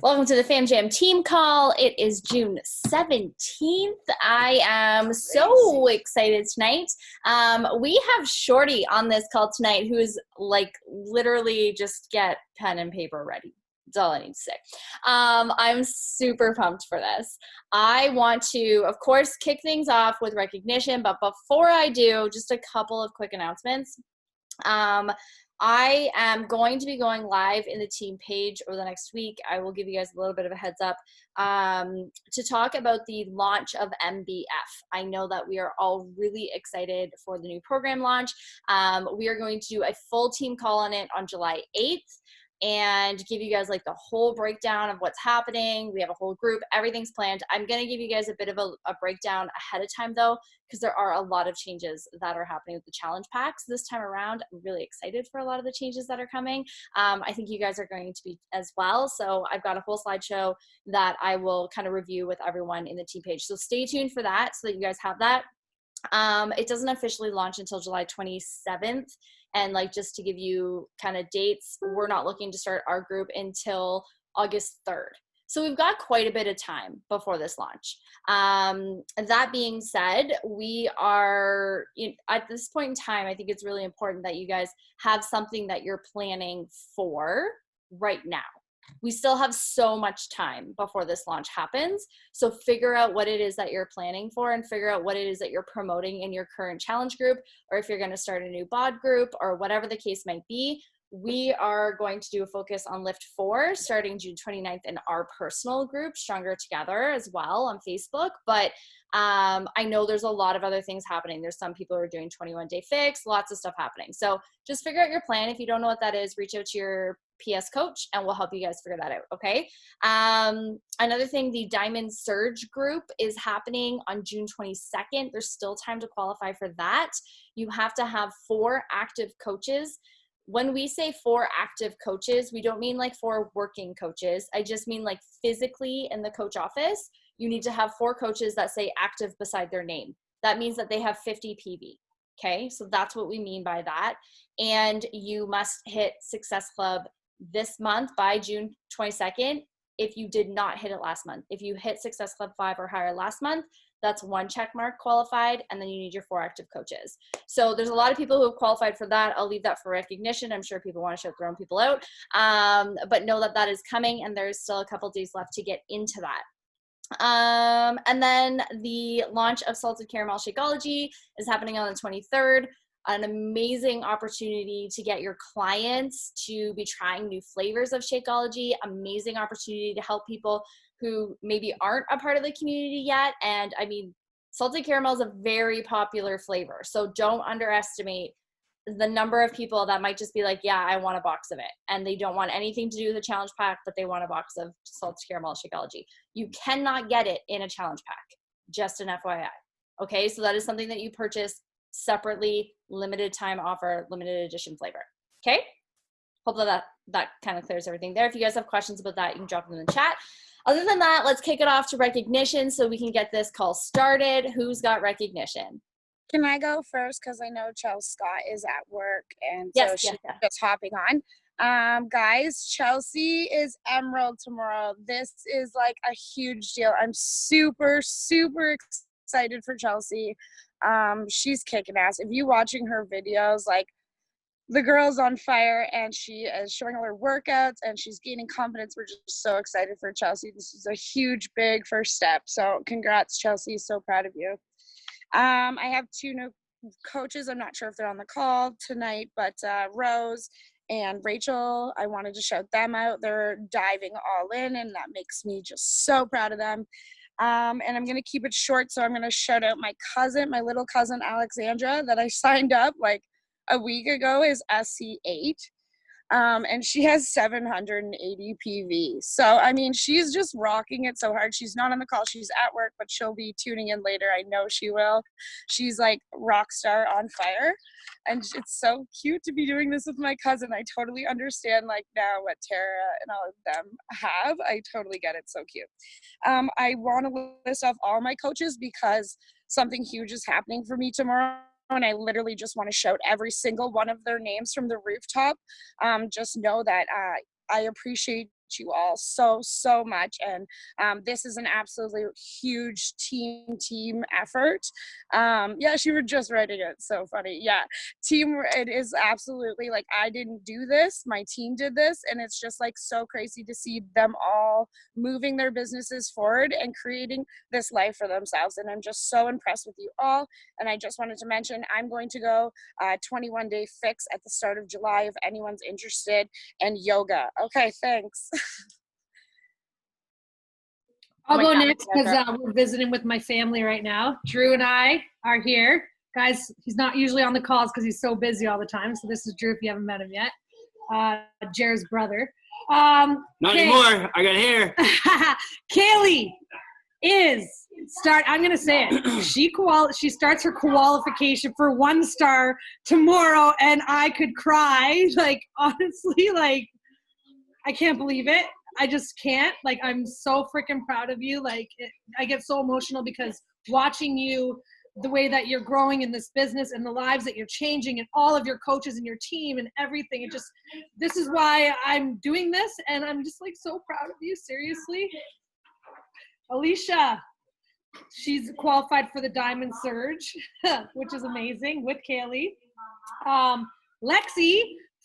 Welcome to the Fam Jam team call. It is June 17th. I am so excited tonight. We have Shorty on this call tonight who is like literally just get pen and paper ready. That's all I need to say. I'm super pumped for this. I want to, of course, kick things off with recognition, but before I do, just a couple of quick announcements. I am going to be going live in the team page over the next week. I will give you guys a little bit of a heads up to talk about the launch of MBF. I know that we are all really excited for the new program launch. We are going to do a full team call on it on July 8th and give you guys like the whole breakdown of what's happening. We have a whole group, everything's planned. I'm going to give you guys a bit of a breakdown ahead of time though, because there are a lot of changes that are happening with the challenge packs this time around. I'm really excited for a lot of the changes that are coming. I think you guys are going to be as well. So I've got a whole slideshow that I will kind of review with everyone in the team page. So stay tuned for that so that you guys have that. It doesn't officially launch until July 27th. And like, just to give you kind of dates, we're not looking to start our group until August 3rd. So we've got quite a bit of time before this launch. That being said, we are, at this point in time, I think it's really important that you guys have something that you're planning for right now. We still have so much time before this launch happens. So figure out what it is that you're planning for and figure out what it is that you're promoting in your current challenge group, or if you're going to start a new bod group or whatever the case might be. We are going to do a focus on Lift 4 starting June 29th in our personal group, Stronger Together, as well on Facebook. But I know there's a lot of other things happening. There's some people who are doing 21-day fix, lots of stuff happening. So just figure out your plan. If you don't know what that is, reach out to your PS coach and we'll help you guys figure that out, okay? Another thing, the Diamond Surge group is happening on June 22nd. There's still time to qualify for that. You have to have 4 active coaches. When we say 4 active coaches, we don't mean like 4 working coaches. I just mean like physically in the coach office, you need to have 4 coaches that say active beside their name. That means that they have 50 PV. Okay, so that's what we mean by that. And you must hit Success Club this month by June 22nd if you did not hit it last month. If you hit Success Club 5 or higher last month, that's 1 check mark qualified, and then you need your 4 active coaches. So there's a lot of people who have qualified for that. I'll leave that for recognition. I'm sure people want to shout their own people out, but know that that is coming, and there's still a couple days left to get into that. And then the launch of Salted Caramel Shakeology is happening on the 23rd. An amazing opportunity to get your clients to be trying new flavors of Shakeology, amazing opportunity to help people who maybe aren't a part of the community yet. And I mean, salted caramel is a very popular flavor. So don't underestimate the number of people that might just be like, yeah, I want a box of it. And they don't want anything to do with the challenge pack, but they want a box of salted caramel Shakeology. You cannot get it in a challenge pack, just an FYI. Okay, so that is something that you purchase separately, limited time offer, limited edition flavor. Okay, hope that kind of clears everything there. If you guys have questions about that, you can drop them in the chat. Other than that, let's kick it off to recognition so we can get this call started. Who's got recognition? Can I go first? Because I know Chelsea Scott is at work, and so she's just hopping on. Guys, Chelsea is Emerald tomorrow. This is like a huge deal. I'm super, super excited for Chelsea. She's kicking ass. If you're watching her videos, like, the girl's on fire, and she is showing all her workouts, and she's gaining confidence. We're just so excited for Chelsea. This is a huge, big first step. So congrats, Chelsea. So proud of you. I have 2 new coaches. I'm not sure if they're on the call tonight, but Rose and Rachel, I wanted to shout them out. They're diving all in, and that makes me just so proud of them. And I'm going to keep it short, so I'm going to shout out my cousin, my little cousin Alexandra, that I signed up like a week ago, is SC8. And she has 780 PV. So, I mean, she's just rocking it so hard. She's not on the call. She's at work, but she'll be tuning in later. I know she will. She's like rock star on fire. And it's so cute to be doing this with my cousin. I totally understand like now what Tara and all of them have. I totally get it. So cute. I want to list off all my coaches because something huge is happening for me tomorrow. And I literally just want to shout every single one of their names from the rooftop. Just know that I appreciate you all so much, and this is an absolutely huge team effort. Yeah, she was just writing it, so funny. Yeah, team, it is absolutely like, I didn't do this, my team did this, and it's just like so crazy to see them all moving their businesses forward and creating this life for themselves. And I'm just so impressed with you all. And I just wanted to mention, I'm going to go 21-day fix at the start of July if anyone's interested, and yoga. Okay, thanks. I'll go next because we're visiting with my family right now. Drew and I are here. Guys, he's not usually on the calls because he's so busy all the time. So this is Drew if you haven't met him yet. Jared's brother. Not anymore. I got hair. Kaylee I'm gonna say it. She starts her qualification for 1 star tomorrow, and I could cry. Like, honestly, like, I can't believe it. I just can't. Like, I'm so freaking proud of you. Like, I get so emotional because watching you, the way that you're growing in this business and the lives that you're changing and all of your coaches and your team and everything. This is why I'm doing this. And I'm just like so proud of you. Seriously. Alicia, she's qualified for the Diamond Surge, which is amazing, with Kaylee. Lexi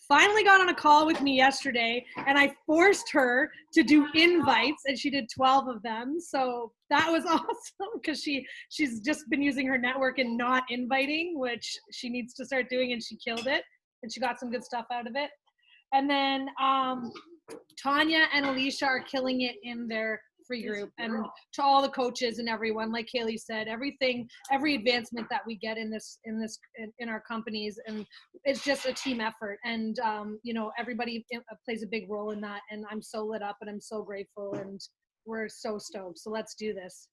finally got on a call with me yesterday, and I forced her to do invites, and she did 12 of them. So that was awesome because she's just been using her network and not inviting, which she needs to start doing, and she killed it, and she got some good stuff out of it. And then Tanya and Alicia are killing it in their free group, and to all the coaches and everyone, like Kaylee said, every advancement that we get in our companies, and it's just a team effort, and everybody plays a big role in that, and I'm so lit up and I'm so grateful, and we're so stoked. So let's do this.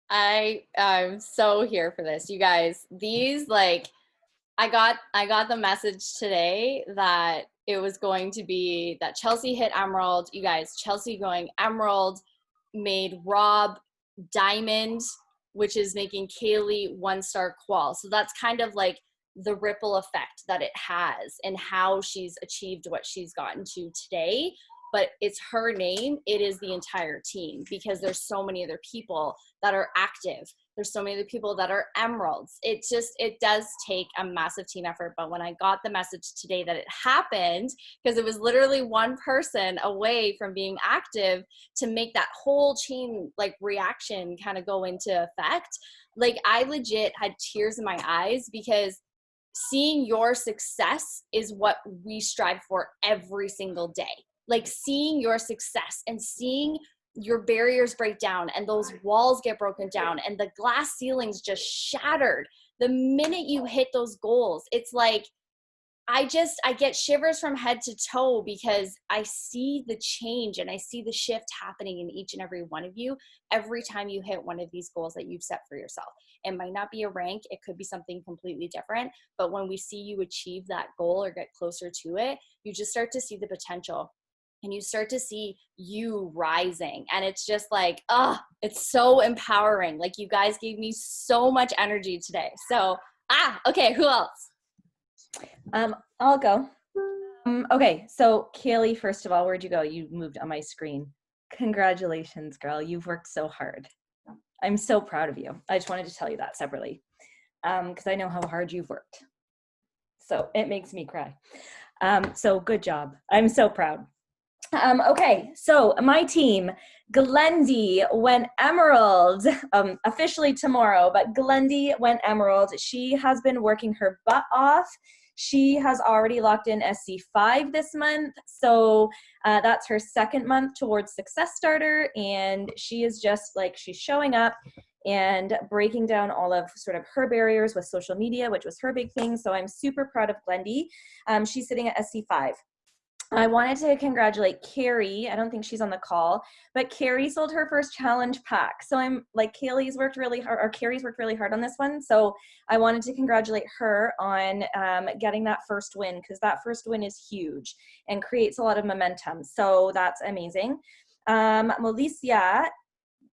I'm so here for this, you guys. These, like, I got the message today that it was going to be that Chelsea hit Emerald. You guys, Chelsea going Emerald made Rob Diamond, which is making Kaylee 1-star qual. So that's kind of like the ripple effect that it has and how she's achieved what she's gotten to today. But it's her name. It is the entire team, because there's so many other people that are active. There's so many other people that are emeralds. It does take a massive team effort. But when I got the message today that it happened, because it was literally one person away from being active to make that whole chain like reaction kind of go into effect, like, I legit had tears in my eyes, because seeing your success is what we strive for every single day. Like, seeing your success and seeing your barriers break down and those walls get broken down and the glass ceilings just shattered the minute you hit those goals. It's like, I get shivers from head to toe, because I see the change and I see the shift happening in each and every one of you every time you hit one of these goals that you've set for yourself. It might not be a rank, it could be something completely different, but when we see you achieve that goal or get closer to it, you just start to see the potential. And you start to see you rising. And it's just like, it's so empowering. Like, you guys gave me so much energy today. So, okay, who else? I'll go. Okay, so Kaylee, first of all, where'd you go? You moved on my screen. Congratulations, girl. You've worked so hard. I'm so proud of you. I just wanted to tell you that separately, because I know how hard you've worked. So it makes me cry. So good job. I'm so proud. Okay, so my team, Glendy went Emerald, officially tomorrow, but Glendy went Emerald. She has been working her butt off. She has already locked in SC5 this month, so that's her 2nd month towards Success Starter, and she is just like, she's showing up and breaking down all of sort of her barriers with social media, which was her big thing, so I'm super proud of Glendy. She's sitting at SC5. I wanted to congratulate Carrie. I don't think she's on the call, but Carrie sold her first challenge pack. So I'm like, Carrie's worked really hard on this one. So I wanted to congratulate her on getting that first win, because that first win is huge and creates a lot of momentum. So that's amazing. Melissa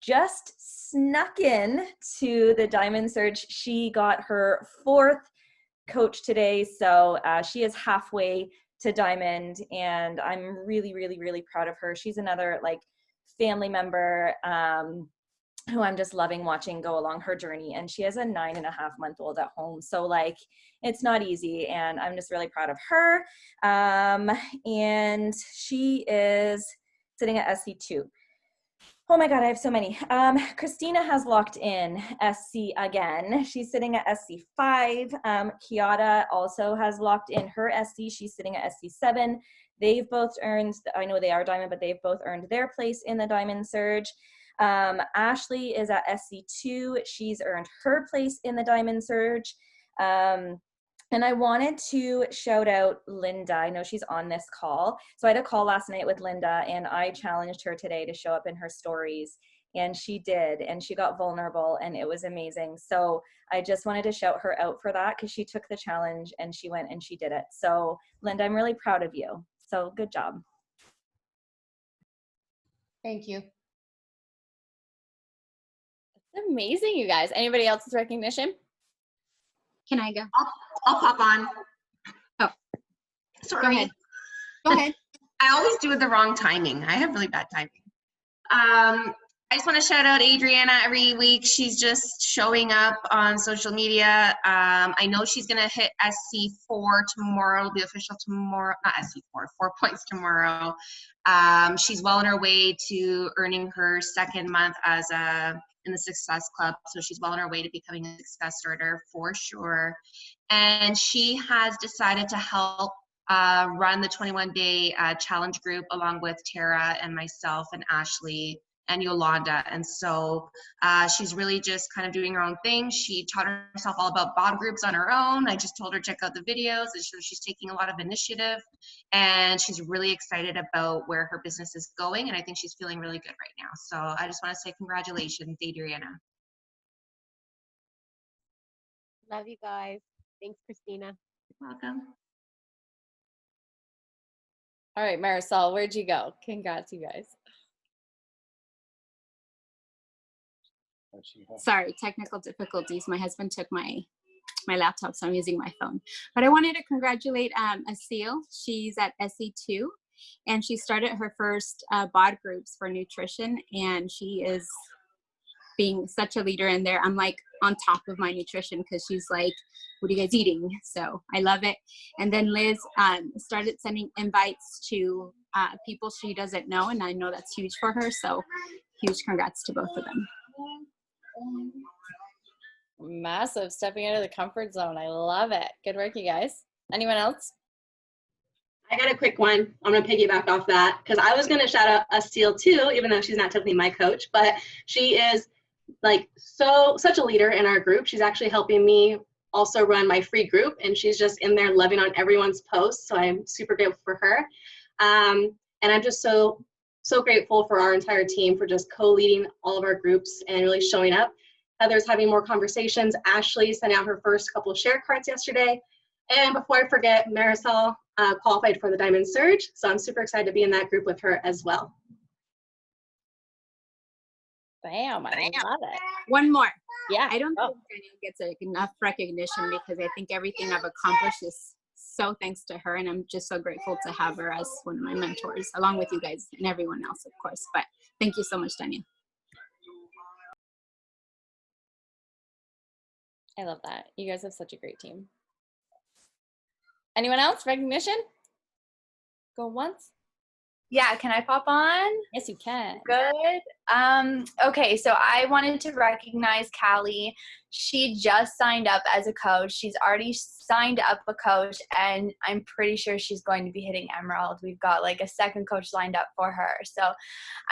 just snuck in to the Diamond Surge. She got her 4th coach today. So she is halfway to diamond, and I'm really, really, really proud of her. She's another like family member who I'm just loving watching go along her journey. And she has a 9.5-month-old at home. So like, it's not easy. And I'm just really proud of her. And she is sitting at SC2. Oh my God, I have so many. Christina has locked in SC again. She's sitting at SC5. Kiata also has locked in her SC. She's sitting at SC7. They've both earned, I know they are diamond, but they've both earned their place in the Diamond Surge. Ashley is at SC2. She's earned her place in the Diamond Surge. And I wanted to shout out Linda. I know she's on this call. So I had a call last night with Linda, and I challenged her today to show up in her stories. And she did, and she got vulnerable, and it was amazing. So I just wanted to shout her out for that, because she took the challenge and she went and she did it. So Linda, I'm really proud of you. So good job. Thank you. That's amazing, you guys. Anybody else's recognition? Can I go? I'll pop on. Oh, sorry. Go ahead. Go ahead. I always do it the wrong timing. I have really bad timing. I just want to shout out Adriana every week. She's just showing up on social media. I know she's going to hit SC4 tomorrow. It'll be official tomorrow. Not SC4, 4 points tomorrow. She's well on her way to earning her second month as in the Success Club. So she's well on her way to becoming a success starter for sure. And she has decided to help run the 21-day challenge group along with Tara and myself and Ashley and Yolanda. And so she's really just kind of doing her own thing. She taught herself all about bond groups on her own. I just told her check out the videos, and so she's taking a lot of initiative, and she's really excited about where her business is going. And I think she's feeling really good right now. So I just want to say congratulations, Adriana. Love you guys. Thanks, Christina. You're welcome. All right, Marisol, where'd you go? Congrats, you guys. Sorry, technical difficulties. My husband took my laptop, so I'm using my phone. But I wanted to congratulate Asil. She's at SE2, and she started her first bod groups for nutrition, and she is being such a leader in there. I'm like on top of my nutrition, because she's like, what are you guys eating? So I love it. And then Liz started sending invites to people she doesn't know, and I know that's huge for her. So huge congrats to both of them. Massive, stepping out of the comfort zone. I love it. Good work, you guys. Anyone else? I got a quick one. I'm going to piggyback off that, because I was going to shout out Asil too, even though she's not technically my coach, but she is like such a leader in our group. She's actually helping me also run my free group, and she's just in there loving on everyone's posts. So I'm super grateful for her. And I'm just so grateful for our entire team for just co-leading all of our groups and really showing up. Heather's having more conversations. Ashley sent out her first couple of share cards yesterday. And before I forget, Marisol qualified for the Diamond Surge. So I'm super excited to be in that group with her as well. Bam, I love it. One more. Yeah. I don't think Danielle gets enough recognition, because I think everything I've accomplished is so thanks to her, and I'm just so grateful to have her as one of my mentors, along with you guys and everyone else, of course. But thank you so much, Danielle. I love that. You guys have such a great team. Anyone else? Recognition? Go once. Yeah, can I pop on? Yes, you can. Good. Okay, so I wanted to recognize Callie. She just signed up as a coach. She's already signed up a coach, and I'm pretty sure she's going to be hitting Emerald. We've got like a second coach lined up for her. So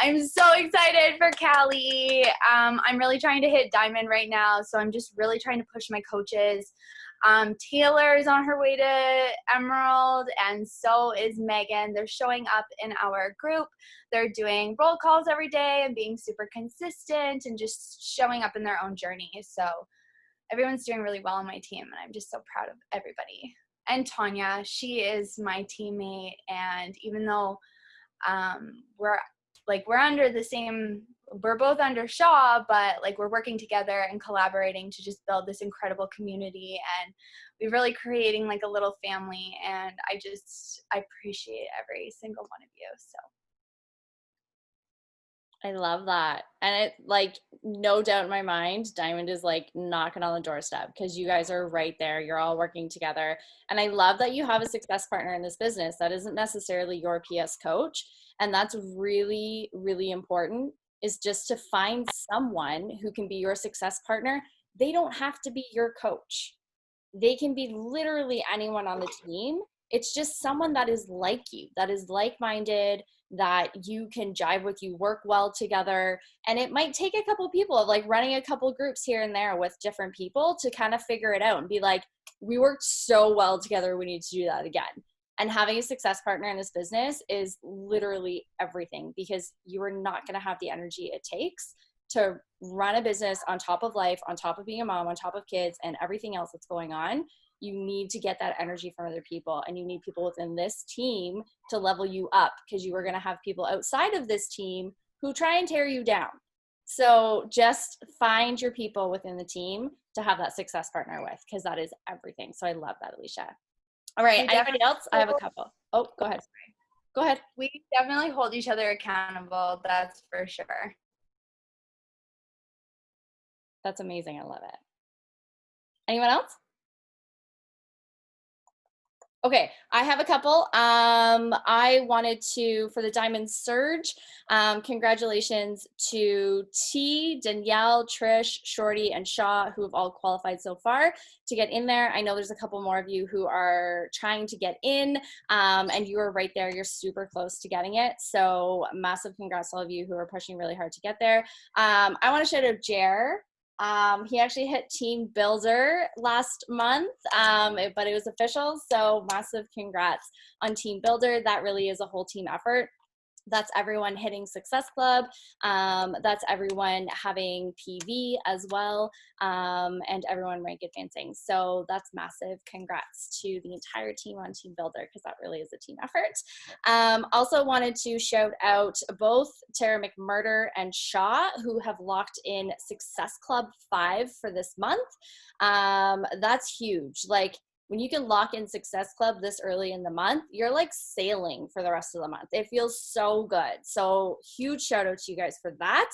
I'm so excited for Callie. I'm really trying to hit Diamond right now, so I'm just really trying to push my coaches. Taylor is on her way to Emerald, and so is Megan. They're showing up in our group. They're doing roll calls every day and being super consistent and just showing up in their own journey. So everyone's doing really well on my team, and I'm just so proud of everybody. And Tanya, she is my teammate, and even though we're under the same, we're both under Shaw, but like we're working together and collaborating to just build this incredible community. And we're really creating like a little family, and I appreciate every single one of you. So I love that. And it, like, no doubt in my mind, Diamond is like knocking on the doorstep because you guys are right there. You're all working together. And I love that you have a success partner in this business that isn't necessarily your PS coach. And that's really, really important, is just to find someone who can be your success partner. They don't have to be your coach. They can be literally anyone on the team. It's just someone that is like you, that is like-minded, that you can jive with, you work well together. And it might take a couple people of like running a couple groups here and there with different people to kind of figure it out and be like, we worked so well together, we need to do that again. And having a success partner in this business is literally everything, because you are not going to have the energy it takes to run a business on top of life, on top of being a mom, on top of kids and everything else that's going on. You need to get that energy from other people, and you need people within this team to level you up, because you are going to have people outside of this team who try and tear you down. So just find your people within the team to have that success partner with, because that is everything. So I love that, Alicia. All right. Anybody else? I have a couple. Oh, go ahead. Go ahead. we definitely hold each other accountable. That's for sure. That's amazing. I love it. Anyone else? Okay, I have a couple. I wanted to, for the Diamond Surge, congratulations to T, Danielle, Trish, Shorty, and Shaw, who have all qualified so far to get in there. I know there's a couple more of you who are trying to get in, and you are right there. You're super close to getting it. So massive congrats to all of you who are pushing really hard to get there. I want to shout out Jer. He actually hit Team Builder last month, but it was official. So massive congrats on Team Builder. That really is a whole team effort. That's everyone hitting Success Club. That's everyone having PV as well, and everyone rank advancing. So that's massive congrats to the entire team on Team Builder, because that really is a team effort. Also wanted to shout out both Tara McMurder and Shaw, who have locked in Success Club 5 for this month. That's huge. Like, when you can lock in Success Club this early in the month, you're like sailing for the rest of the month. It feels so good. So huge shout out to you guys for that.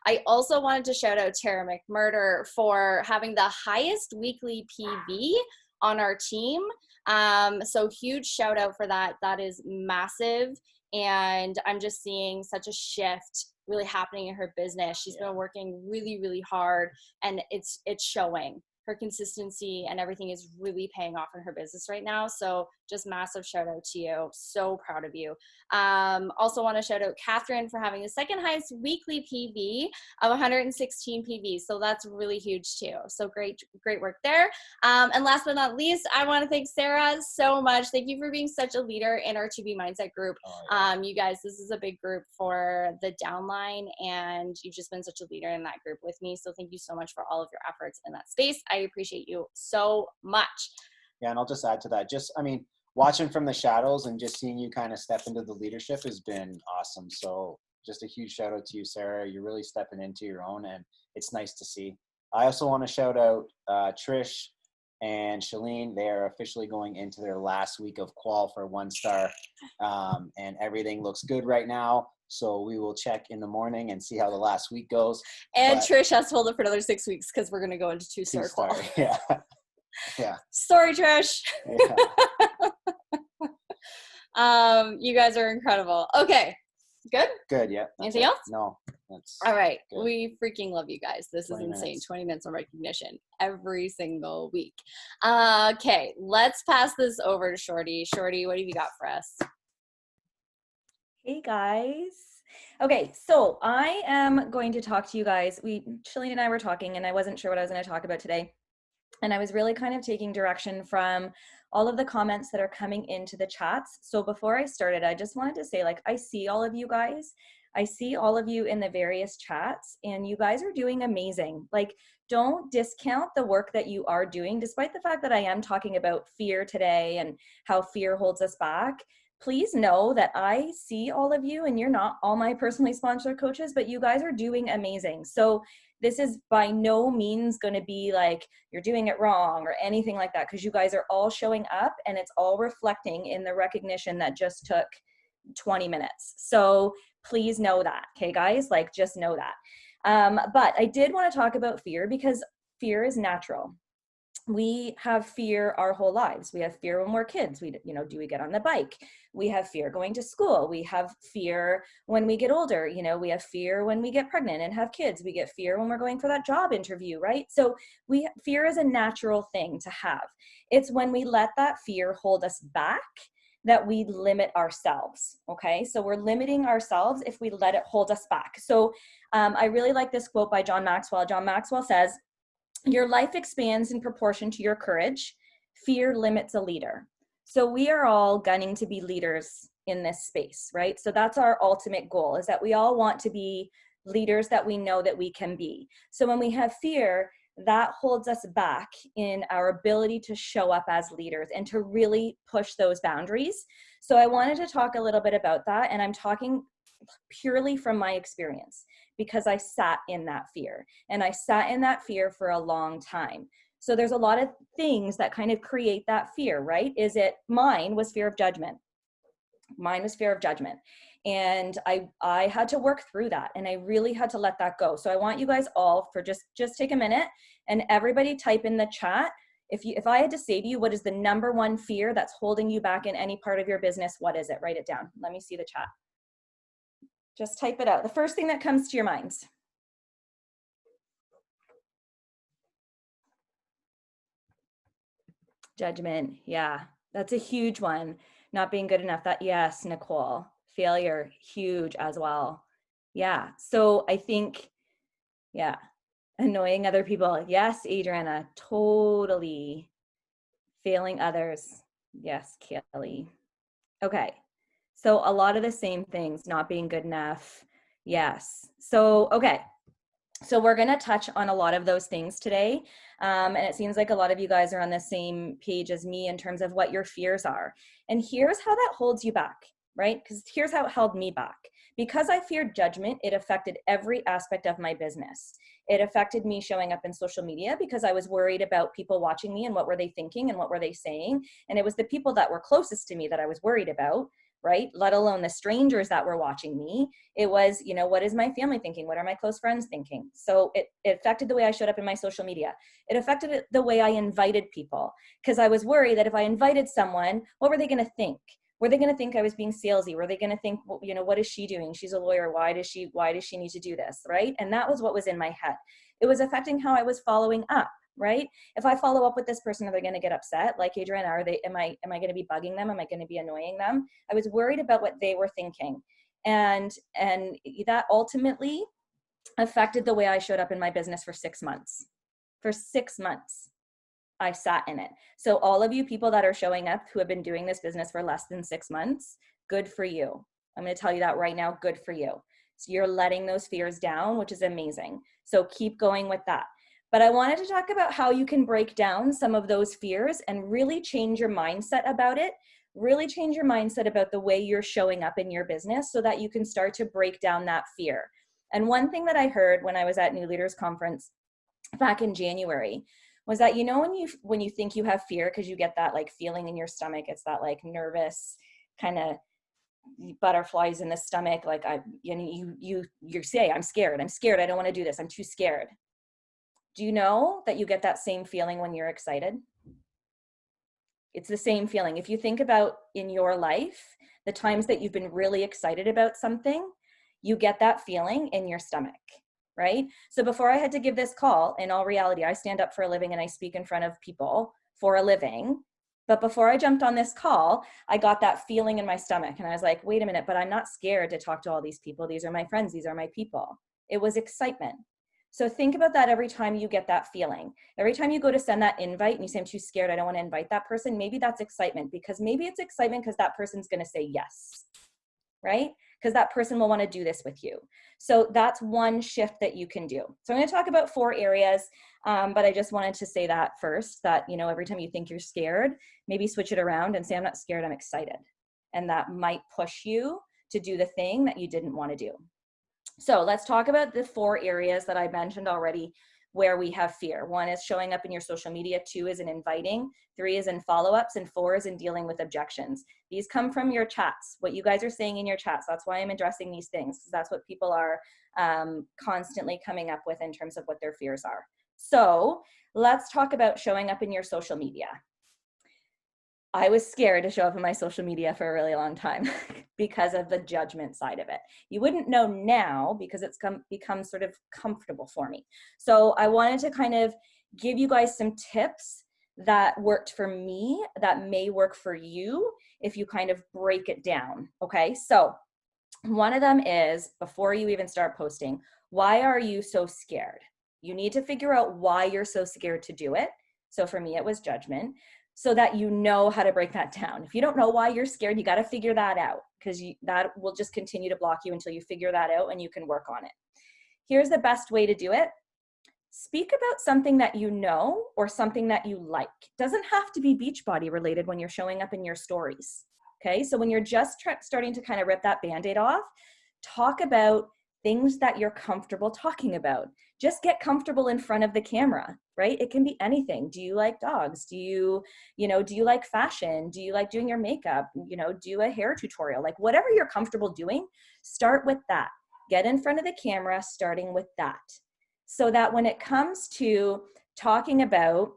I also wanted to shout out Tara McMurder for having the highest weekly PV on our team. So huge shout out for that. That is massive. And I'm just seeing such a shift really happening in her business. She's been working really, really hard, and it's showing. Her consistency and everything is really paying off in her business right now. So just massive shout out to you. So proud of you. Also want to shout out Catherine for having the second highest weekly PV of 116 PV. So that's really huge too. So great work there. And last but not least, I want to thank Sarah so much. Thank you for being such a leader in our 2B Mindset group. You guys, this is a big group for the downline, and you've just been such a leader in that group with me. So thank you so much for all of your efforts in that space. I appreciate you so much. Yeah, and I'll just add to that. Watching from the shadows and just seeing you kind of step into the leadership has been awesome. So just a huge shout out to you, Sarah. You're really stepping into your own, and it's nice to see. I also want to shout out Trish and Shalene. They are officially going into their last week of qual for 1 star, and everything looks good right now. So we will check in the morning and see how the last week goes. And Trish has to hold it for another 6 weeks because we're going to go into 2-star qual. Yeah. Yeah. Sorry, Trish. Yeah. You guys are incredible. Okay. Good? Good, yeah. Anything else? No. That's all right. good. We freaking love you guys. This is insane. Minutes. 20 minutes of recognition every single week. Okay, let's pass this over to Shorty. Shorty, what have you got for us? Hey guys. Okay, so I am going to talk to you guys. Shalene and I were talking, and I wasn't sure what I was going to talk about today. And I was really kind of taking direction from all of the comments that are coming into the chats. So before I started, I just wanted to say, like, I see all of you guys. I see all of you in the various chats, and you guys are doing amazing. Like, don't discount the work that you are doing, despite the fact that I am talking about fear today and how fear holds us back. Please know that I see all of you, and you're not all my personally sponsored coaches, but you guys are doing amazing. So This is by no means going to be like you're doing it wrong or anything like that, because you guys are all showing up and it's all reflecting in the recognition that just took 20 minutes. So please know that, okay, guys? Like, just know that. But I did want to talk about fear because fear is natural. We have fear our whole lives. We have fear when we're kids. Do we get on the bike? We have fear going to school. We have fear when we get older. We have fear when we get pregnant and have kids. We get fear when we're going for that job interview, right? So fear is a natural thing to have. It's when we let that fear hold us back that we limit ourselves, okay? So we're limiting ourselves if we let it hold us back. So I really like this quote by John Maxwell. John Maxwell says, "Your life expands in proportion to your courage. Fear limits a leader." So we are all gunning to be leaders in this space, right? So that's our ultimate goal, is that we all want to be leaders that we know that we can be. So when we have fear, that holds us back in our ability to show up as leaders and to really push those boundaries. So I wanted to talk a little bit about that, and I'm talking purely from my experience because I sat in that fear, and I sat in that fear for a long time. So there's a lot of things that kind of create that fear, right? Mine was fear of judgment. Mine was fear of judgment. And I had to work through that, and I really had to let that go. So I want you guys all for just take a minute and everybody type in the chat. If I had to say to you, what is the number one fear that's holding you back in any part of your business? What is it? Write it down. Let me see the chat. Just type it out. The first thing that comes to your minds. Judgment. Yeah, that's a huge one. Not being good enough. Yes, Nicole. Failure, huge as well. Yeah. So I think, yeah, annoying other people. Yes, Adriana, totally. Failing others. Yes, Kelly. Okay. So a lot of the same things, not being good enough. Yes. So, okay. So we're going to touch on a lot of those things today. And it seems like a lot of you guys are on the same page as me in terms of what your fears are. And here's how that holds you back, right? Because here's how it held me back. Because I feared judgment, it affected every aspect of my business. It affected me showing up in social media because I was worried about people watching me and what were they thinking and what were they saying. And it was the people that were closest to me that I was worried about, right? Let alone the strangers that were watching me. It was, what is my family thinking? What are my close friends thinking? So it affected the way I showed up in my social media. It affected the way I invited people, because I was worried that if I invited someone, what were they going to think? Were they going to think I was being salesy? Were they going to think, what is she doing? She's a lawyer. Why does she need to do this? Right? And that was what was in my head. It was affecting how I was following up. Right? If I follow up with this person, are they going to get upset? Like Adriana, am I going to be bugging them? Am I going to be annoying them? I was worried about what they were thinking. And that ultimately affected the way I showed up in my business for 6 months. For 6 months, I sat in it. So all of you people that are showing up who have been doing this business for less than 6 months, good for you. I'm going to tell you that right now, good for you. So you're letting those fears down, which is amazing. So keep going with that. But I wanted to talk about how you can break down some of those fears and really change your mindset about it. Really change your mindset about the way you're showing up in your business so that you can start to break down that fear. And one thing that I heard when I was at New Leaders Conference back in January was that, when you think you have fear, because you get that like feeling in your stomach, it's that like nervous kind of butterflies in the stomach. Like you say, I'm scared, I don't want to do this, I'm too scared. Do you know that you get that same feeling when you're excited? It's the same feeling. If you think about in your life, the times that you've been really excited about something, you get that feeling in your stomach, right? So before I had to give this call, in all reality, I stand up for a living and I speak in front of people for a living. But before I jumped on this call, I got that feeling in my stomach and I was like, wait a minute, but I'm not scared to talk to all these people. These are my friends. These are my people. It was excitement. So think about that every time you get that feeling. Every time you go to send that invite and you say, I'm too scared, I don't want to invite that person, maybe that's excitement, because maybe it's excitement because that person's going to say yes, right? Because that person will want to do this with you. So that's one shift that you can do. So I'm going to talk about 4 areas, but I just wanted to say that first, that, every time you think you're scared, maybe switch it around and say, I'm not scared, I'm excited. And that might push you to do the thing that you didn't want to do. So let's talk about the 4 areas that I mentioned already where we have fear. 1 is showing up in your social media, 2 is in inviting, 3 is in follow-ups, and 4 is in dealing with objections. These come from your chats, what you guys are saying in your chats. That's why I'm addressing these things, because that's what people are constantly coming up with in terms of what their fears are. So let's talk about showing up in your social media. I was scared to show up in my social media for a really long time because of the judgment side of it. You wouldn't know now because it's become sort of comfortable for me. So I wanted to kind of give you guys some tips that worked for me that may work for you if you kind of break it down, okay? So one of them is, before you even start posting, why are you so scared? You need to figure out why you're so scared to do it. So for me, it was judgment, so that you know how to break that down. If you don't know why you're scared, you got to figure that out, because that will just continue to block you until you figure that out and you can work on it. Here's the best way to do it. Speak about something that you know or something that you like. It doesn't have to be Beachbody related when you're showing up in your stories. Okay, so when you're just starting to kind of rip that Band-Aid off, talk about things that you're comfortable talking about. Just get comfortable in front of the camera, right? It can be anything. Do you like dogs? Do you like fashion? Do you like doing your makeup? Do a hair tutorial? Like whatever you're comfortable doing, start with that. Get in front of the camera, starting with that. So that when it comes to talking about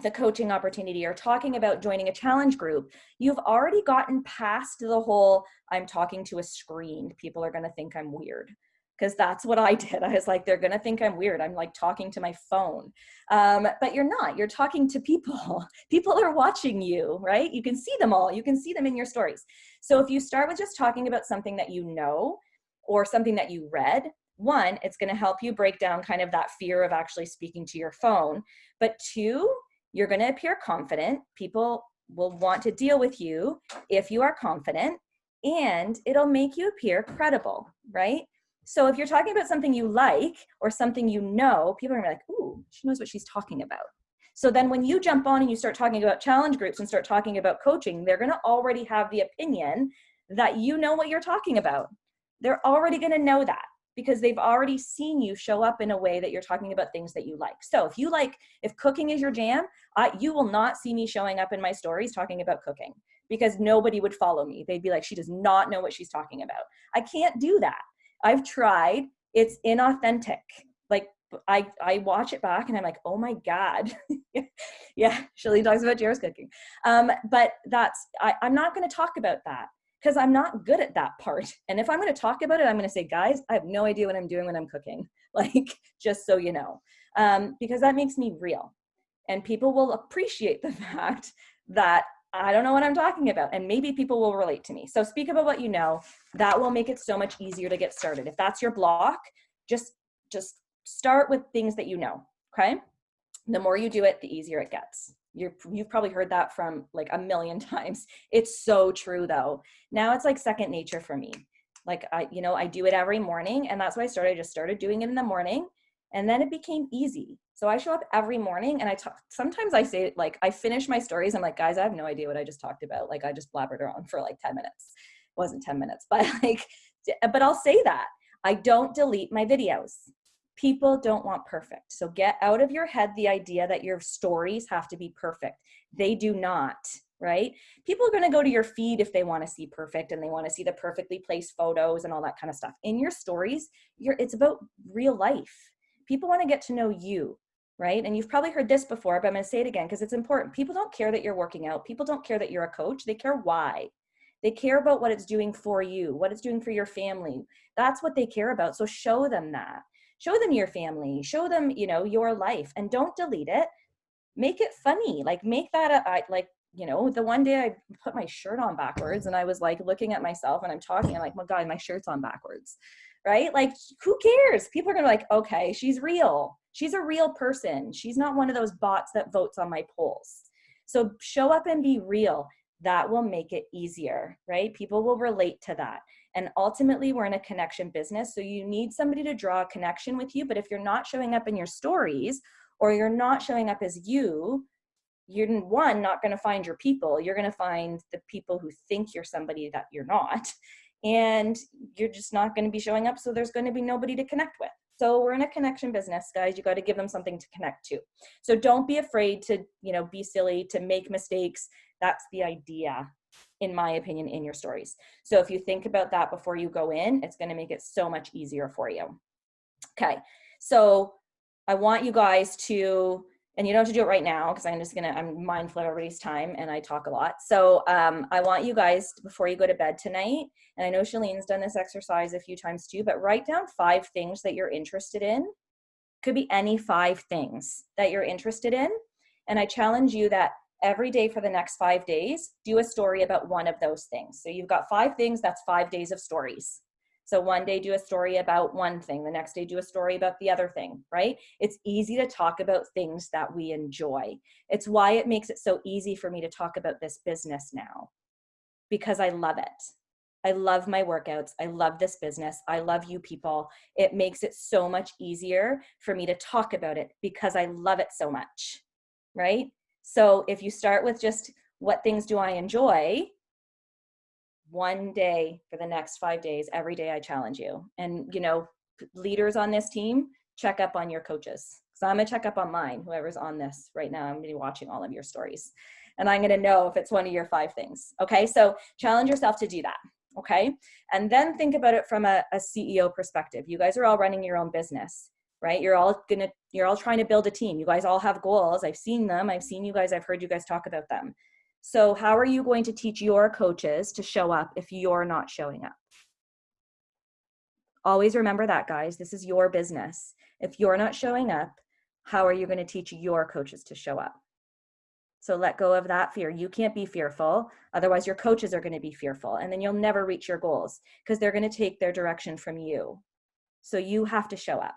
the coaching opportunity or talking about joining a challenge group, you've already gotten past the whole, I'm talking to a screen, people are going to think I'm weird. Because that's what I did. I was like, they're going to think I'm weird. I'm like talking to my phone. But you're not. You're talking to people. People are watching you, right? You can see them all. You can see them in your stories. So if you start with just talking about something that you know or something that you read, 1, it's going to help you break down kind of that fear of actually speaking to your phone. But 2, you're going to appear confident. People will want to deal with you if you are confident, and it'll make you appear credible, right? So if you're talking about something you like or something you know, people are gonna be like, ooh, she knows what she's talking about. So then when you jump on and you start talking about challenge groups and start talking about coaching, they're gonna already have the opinion that you know what you're talking about. They're already gonna know that because they've already seen you show up in a way that you're talking about things that you like. So if cooking is your jam, you will not see me showing up in my stories talking about cooking, because nobody would follow me. They'd be like, she does not know what she's talking about. I can't do that. I've tried. It's inauthentic. Like I watch it back and I'm like, oh my God. Yeah, Shalene talks about Jared's cooking. But I'm not going to talk about that because I'm not good at that part. And if I'm going to talk about it, I'm going to say, guys, I have no idea what I'm doing when I'm cooking. Like, just so you know, because that makes me real. And people will appreciate the fact that I don't know what I'm talking about, and maybe people will relate to me. So speak about what you know. That will make it so much easier to get started. If that's your block, just start with things that you know, okay? The more you do it, the easier it gets. You've probably heard that from like a million times. It's so true though. Now it's like second nature for me. Like I do it every morning, and that's why I just started doing it in the morning, and then it became easy. So I show up every morning and sometimes I say, like, I finish my stories. I'm like, guys, I have no idea what I just talked about. Like I just blabbered around for like 10 minutes. It wasn't 10 minutes, but but I'll say that. I don't delete my videos. People don't want perfect. So get out of your head the idea that your stories have to be perfect. They do not, right? People are going to go to your feed if they want to see perfect and they want to see the perfectly placed photos and all that kind of stuff. In your stories, it's about real life. People want to get to know you, right? And you've probably heard this before, but I'm going to say it again because it's important. People don't care that you're working out. People don't care that you're a coach. They care why. They care about what it's doing for you, what it's doing for your family. That's what they care about. So show them that. Show them your family. Show them, your life, and don't delete it. Make it funny. Like make that the one day I put my shirt on backwards and I was like looking at myself and I'm talking, I'm like, oh God, my shirt's on backwards, right? Like, who cares? People are gonna be like, okay, she's real. She's a real person. She's not one of those bots that votes on my polls. So show up and be real. That will make it easier, right? People will relate to that. And ultimately, we're in a connection business. So you need somebody to draw a connection with you. But if you're not showing up in your stories or you're not showing up as you're not going to find your people. You're going to find the people who think you're somebody that you're not. and you're just not going to be showing up. So there's going to be nobody to connect with. So we're in a connection business, guys. You got to give them something to connect to. So don't be afraid to, be silly, to make mistakes. That's the idea, in my opinion, in your stories. So if you think about that before you go in, it's going to make it so much easier for you. Okay. So I want you guys to, and you don't have to do it right now because I'm mindful of everybody's time and I talk a lot. So I want you guys, before you go to bed tonight, and I know Shalene's done this exercise a few times too, but write down 5 things that you're interested in. Could be any 5 things that you're interested in. And I challenge you that every day for the next 5 days, do a story about one of those things. So you've got 5 things, that's 5 days of stories. So one day do a story about one thing, the next day do a story about the other thing, right? It's easy to talk about things that we enjoy. It's why it makes it so easy for me to talk about this business now, because I love it. I love my workouts. I love this business. I love you people. It makes it so much easier for me to talk about it because I love it so much, right? So if you start with just what things do I enjoy, one day for the next 5 days, every day I challenge you. And, leaders on this team, check up on your coaches. So I'm going to check up on mine, whoever's on this right now. I'm going to be watching all of your stories. And I'm going to know if it's one of your 5 things. Okay. So challenge yourself to do that. Okay. And then think about it from a CEO perspective. You guys are all running your own business, right? You're all trying to build a team. You guys all have goals. I've seen them. I've seen you guys. I've heard you guys talk about them. So how are you going to teach your coaches to show up if you're not showing up? Always remember that, guys. This is your business. If you're not showing up, how are you going to teach your coaches to show up? So let go of that fear. You can't be fearful. Otherwise, your coaches are going to be fearful. And then you'll never reach your goals because they're going to take their direction from you. So you have to show up,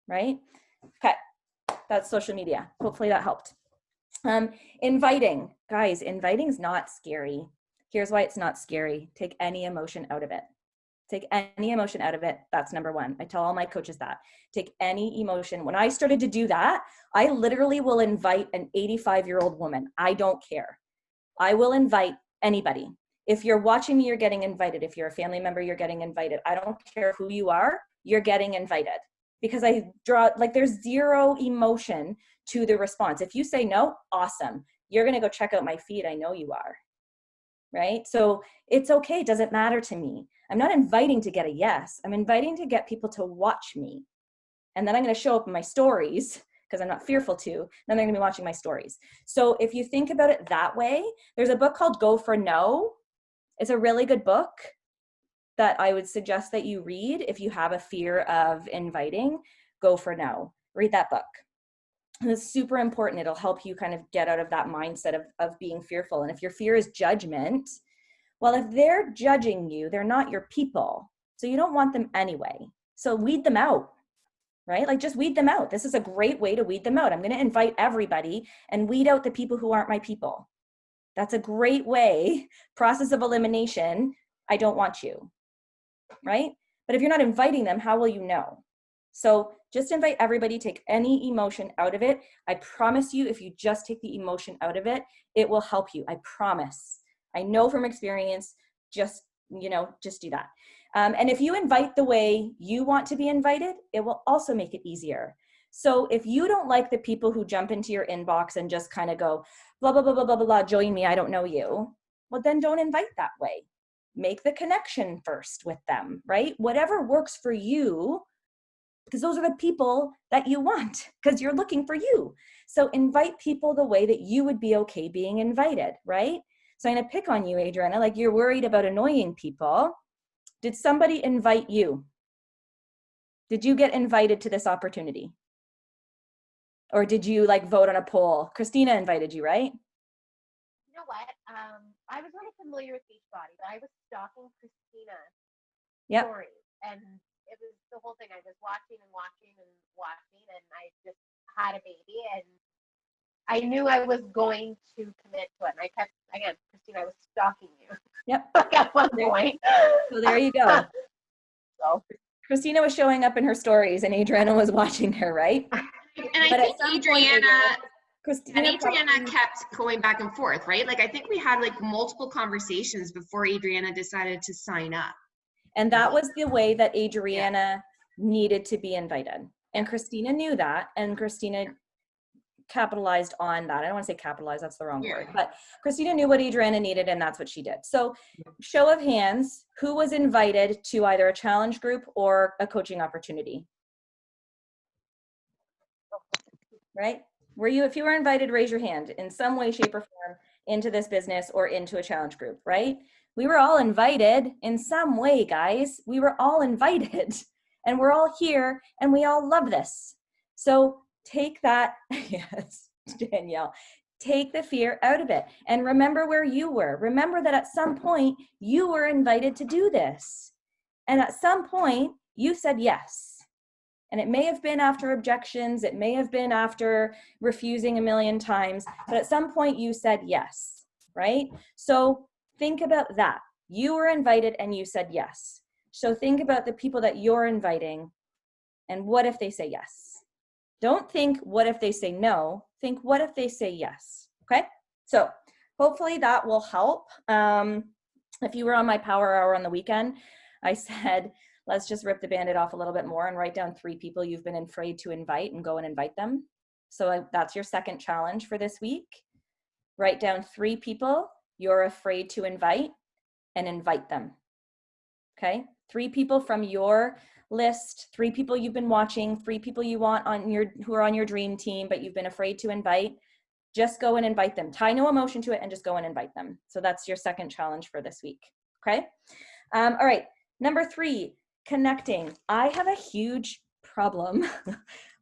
right? Okay. That's social media. Hopefully that helped. Inviting. Guys, inviting is not scary. Here's why it's not scary. Take any emotion out of it. Take any emotion out of it. That's number 1. I tell all my coaches that. Take any emotion. When I started to do that, I literally will invite an 85-year-old woman. I don't care. I will invite anybody. If you're watching me, you're getting invited. If you're a family member, you're getting invited. I don't care who you are, you're getting invited. Because I draw, there's 0 emotion to the response. If you say no, awesome. You're going to go check out my feed. I know you are. Right? So it's okay. It doesn't matter to me. I'm not inviting to get a yes. I'm inviting to get people to watch me. And then I'm going to show up in my stories because I'm not fearful to. Then they're going to be watching my stories. So if you think about it that way, there's a book called Go for No. It's a really good book that I would suggest that you read if you have a fear of inviting. Go for No. Read that book. And it's super important. It'll help you kind of get out of that mindset of being fearful. And if your fear is judgment, well, if they're judging you, they're not your people. So you don't want them anyway. So weed them out, right? Just weed them out. This is a great way to weed them out. I'm going to invite everybody and weed out the people who aren't my people. That's a great way. Process of elimination. I don't want you, right? But if you're not inviting them, how will you know? So just invite everybody, take any emotion out of it. I promise you, if you just take the emotion out of it, it will help you. I promise. I know from experience, just do that. And if you invite the way you want to be invited, it will also make it easier. So if you don't like the people who jump into your inbox and just kind of go, blah, blah, blah, blah, blah, blah, join me, I don't know you. Well, then don't invite that way. Make the connection first with them, right? Whatever works for you, because those are the people that you want, because you're looking for you. So invite people the way that you would be okay being invited, right? So I'm going to pick on you, Adriana, you're worried about annoying people. Did somebody invite you? Did you get invited to this opportunity? Or did you vote on a poll? Christina invited you, right? You know what? I was really familiar with Beachbody, but I was stalking Christina's stories. And it was the whole thing. I was watching, and I just had a baby, and I knew I was going to commit to it. And I kept, again, Christina, I was stalking you. Yep. At one point. So there you go. So Christina was showing up in her stories, and Adriana was watching her, right? And I think Adriana kept going back and forth, right? I think we had multiple conversations before Adriana decided to sign up. And that was the way that Adriana needed to be invited. And Christina knew that, and Christina capitalized on that. I don't want to say capitalized, that's the wrong word, but Christina knew what Adriana needed, and that's what she did. So show of hands, who was invited to either a challenge group or a coaching opportunity? Right? Were you, if you were invited, raise your hand in some way, shape, or form into this business or into a challenge group, right? We were all invited in some way, guys. We were all invited, and we're all here, and we all love this. So take that, yes, Danielle, take the fear out of it. And remember where you were. Remember that at some point you were invited to do this. And at some point you said yes. And it may have been after objections. It may have been after refusing a million times, but at some point you said yes, right? So think about that. You were invited and you said yes. So think about the people that you're inviting and what if they say yes? Don't think, what if they say no? Think, what if they say yes? Okay? So hopefully that will help. If you were on my power hour on the weekend, I said, let's just rip the Band-Aid off a little bit more and write down 3 people you've been afraid to invite and go and invite them. So that's your second challenge for this week. Write down 3 people you're afraid to invite and invite them. Okay? 3 people from your list, 3 people you've been watching, 3 people you want on your, who are on your dream team, but you've been afraid to invite. Just go and invite them. Tie no emotion to it and just go and invite them. So that's your second challenge for this week. Okay? All right. Number 3, connecting. I have a huge problem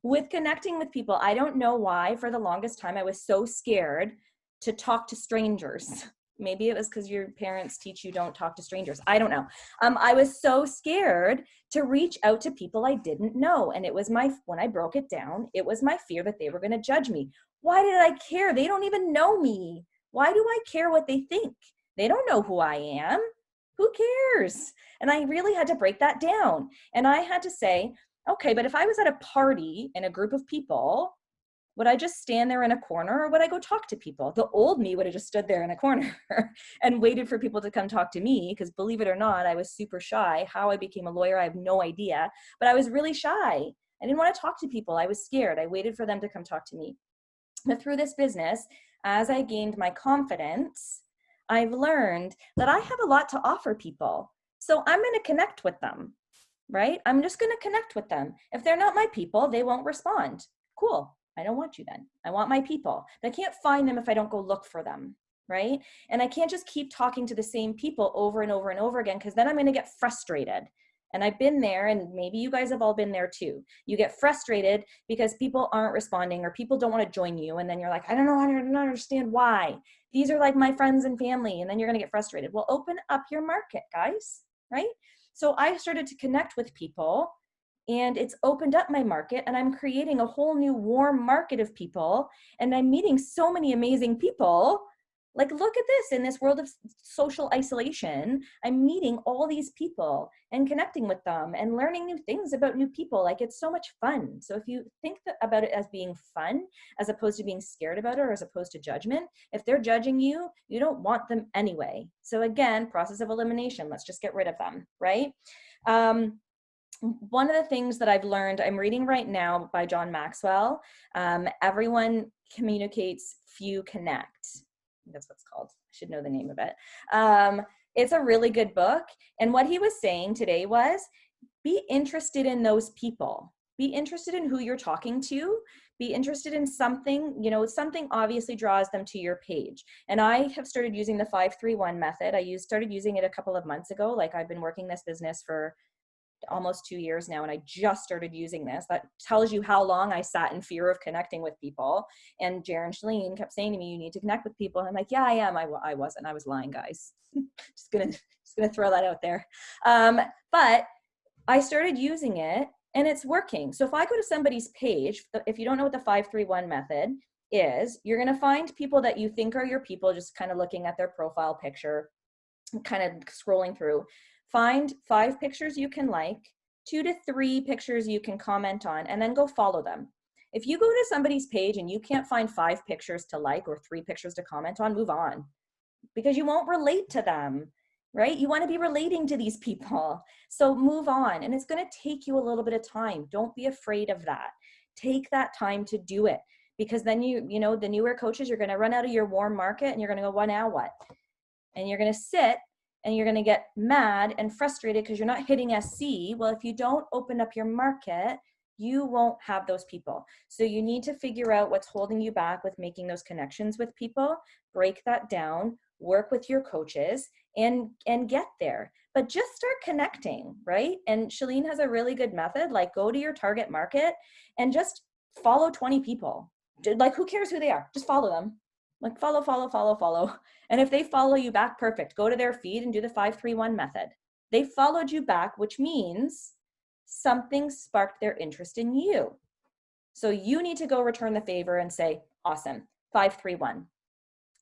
with connecting with people. I don't know why. For the longest time, I was so scared to talk to strangers. Maybe it was because your parents teach you don't talk to strangers. I don't know. I was so scared to reach out to people I didn't know. And it was when I broke it down, it was my fear that they were going to judge me. Why did I care? They don't even know me. Why do I care what they think? They don't know who I am. Who cares? And I really had to break that down. And I had to say, okay, but if I was at a party in a group of people, would I just stand there in a corner or would I go talk to people? The old me would have just stood there in a corner and waited for people to come talk to me, because believe it or not, I was super shy. How I became a lawyer, I have no idea, but I was really shy. I didn't want to talk to people. I was scared. I waited for them to come talk to me. But through this business, as I gained my confidence, I've learned that I have a lot to offer people. So I'm going to connect with them, right? I'm just going to connect with them. If they're not my people, they won't respond. Cool. I don't want you then. I want my people. But I can't find them if I don't go look for them, right? And I can't just keep talking to the same people over and over and over again, because then I'm going to get frustrated. And I've been there, and maybe you guys have all been there too. You get frustrated because people aren't responding or people don't want to join you. And then you're like, I don't know, I don't understand why. These are like my friends and family. And then you're going to get frustrated. Well, open up your market, guys, right? So I started to connect with people, and it's opened up my market, and I'm creating a whole new warm market of people, and I'm meeting so many amazing people. Like, look at this, in this world of social isolation, I'm meeting all these people and connecting with them and learning new things about new people. Like, it's so much fun. So if you think about it as being fun, as opposed to being scared about it, or as opposed to judgment, if they're judging you, you don't want them anyway. So again, process of elimination, let's just get rid of them, right? One of the things that I've learned, I'm reading right now by John Maxwell, Everyone Communicates, Few Connect. That's what it's called. I should know the name of it. It's a really good book. And what he was saying today was, be interested in those people. Be interested in who you're talking to. Be interested in something, something obviously draws them to your page. And I have started using the 5-3-1 method. I started using it a couple of months ago. Like, I've been working this business for almost 2 years now, and I just started using this. That tells you how long I sat in fear of connecting with people. And Jaron Shalene kept saying to me, you need to connect with people. And I'm like, yeah, I am. I wasn't. I was lying, guys. just gonna throw that out there. But I started using it, and it's working. So if I go to somebody's page, if you don't know what the 5-3-1 method is, you're gonna find people that you think are your people, just kind of looking at their profile picture, kind of scrolling through. Find 5 pictures you can like, 2 to 3 pictures you can comment on, and then go follow them. If you go to somebody's page and you can't find 5 pictures to like or 3 pictures to comment on, move on, because you won't relate to them. right? You want to be relating to these people. So move on. And it's going to take you a little bit of time. Don't be afraid of that. Take that time to do it, because then you know, the newer coaches, you're going to run out of your warm market and you're going to go, well, now what? And you're going to sit and you're going to get mad and frustrated because you're not hitting SC. Well, if you don't open up your market, you won't have those people. So you need to figure out what's holding you back with making those connections with people, break that down, work with your coaches, and get there. But just start connecting, right? And Shalene has a really good method, like go to your target market and just follow 20 people. Like, who cares who they are? Just follow them. Like, follow. And if they follow you back, perfect. Go to their feed and do the 5-3-1 method. They followed you back, which means something sparked their interest in you. So you need to go return the favor and say, awesome, 5-3-1.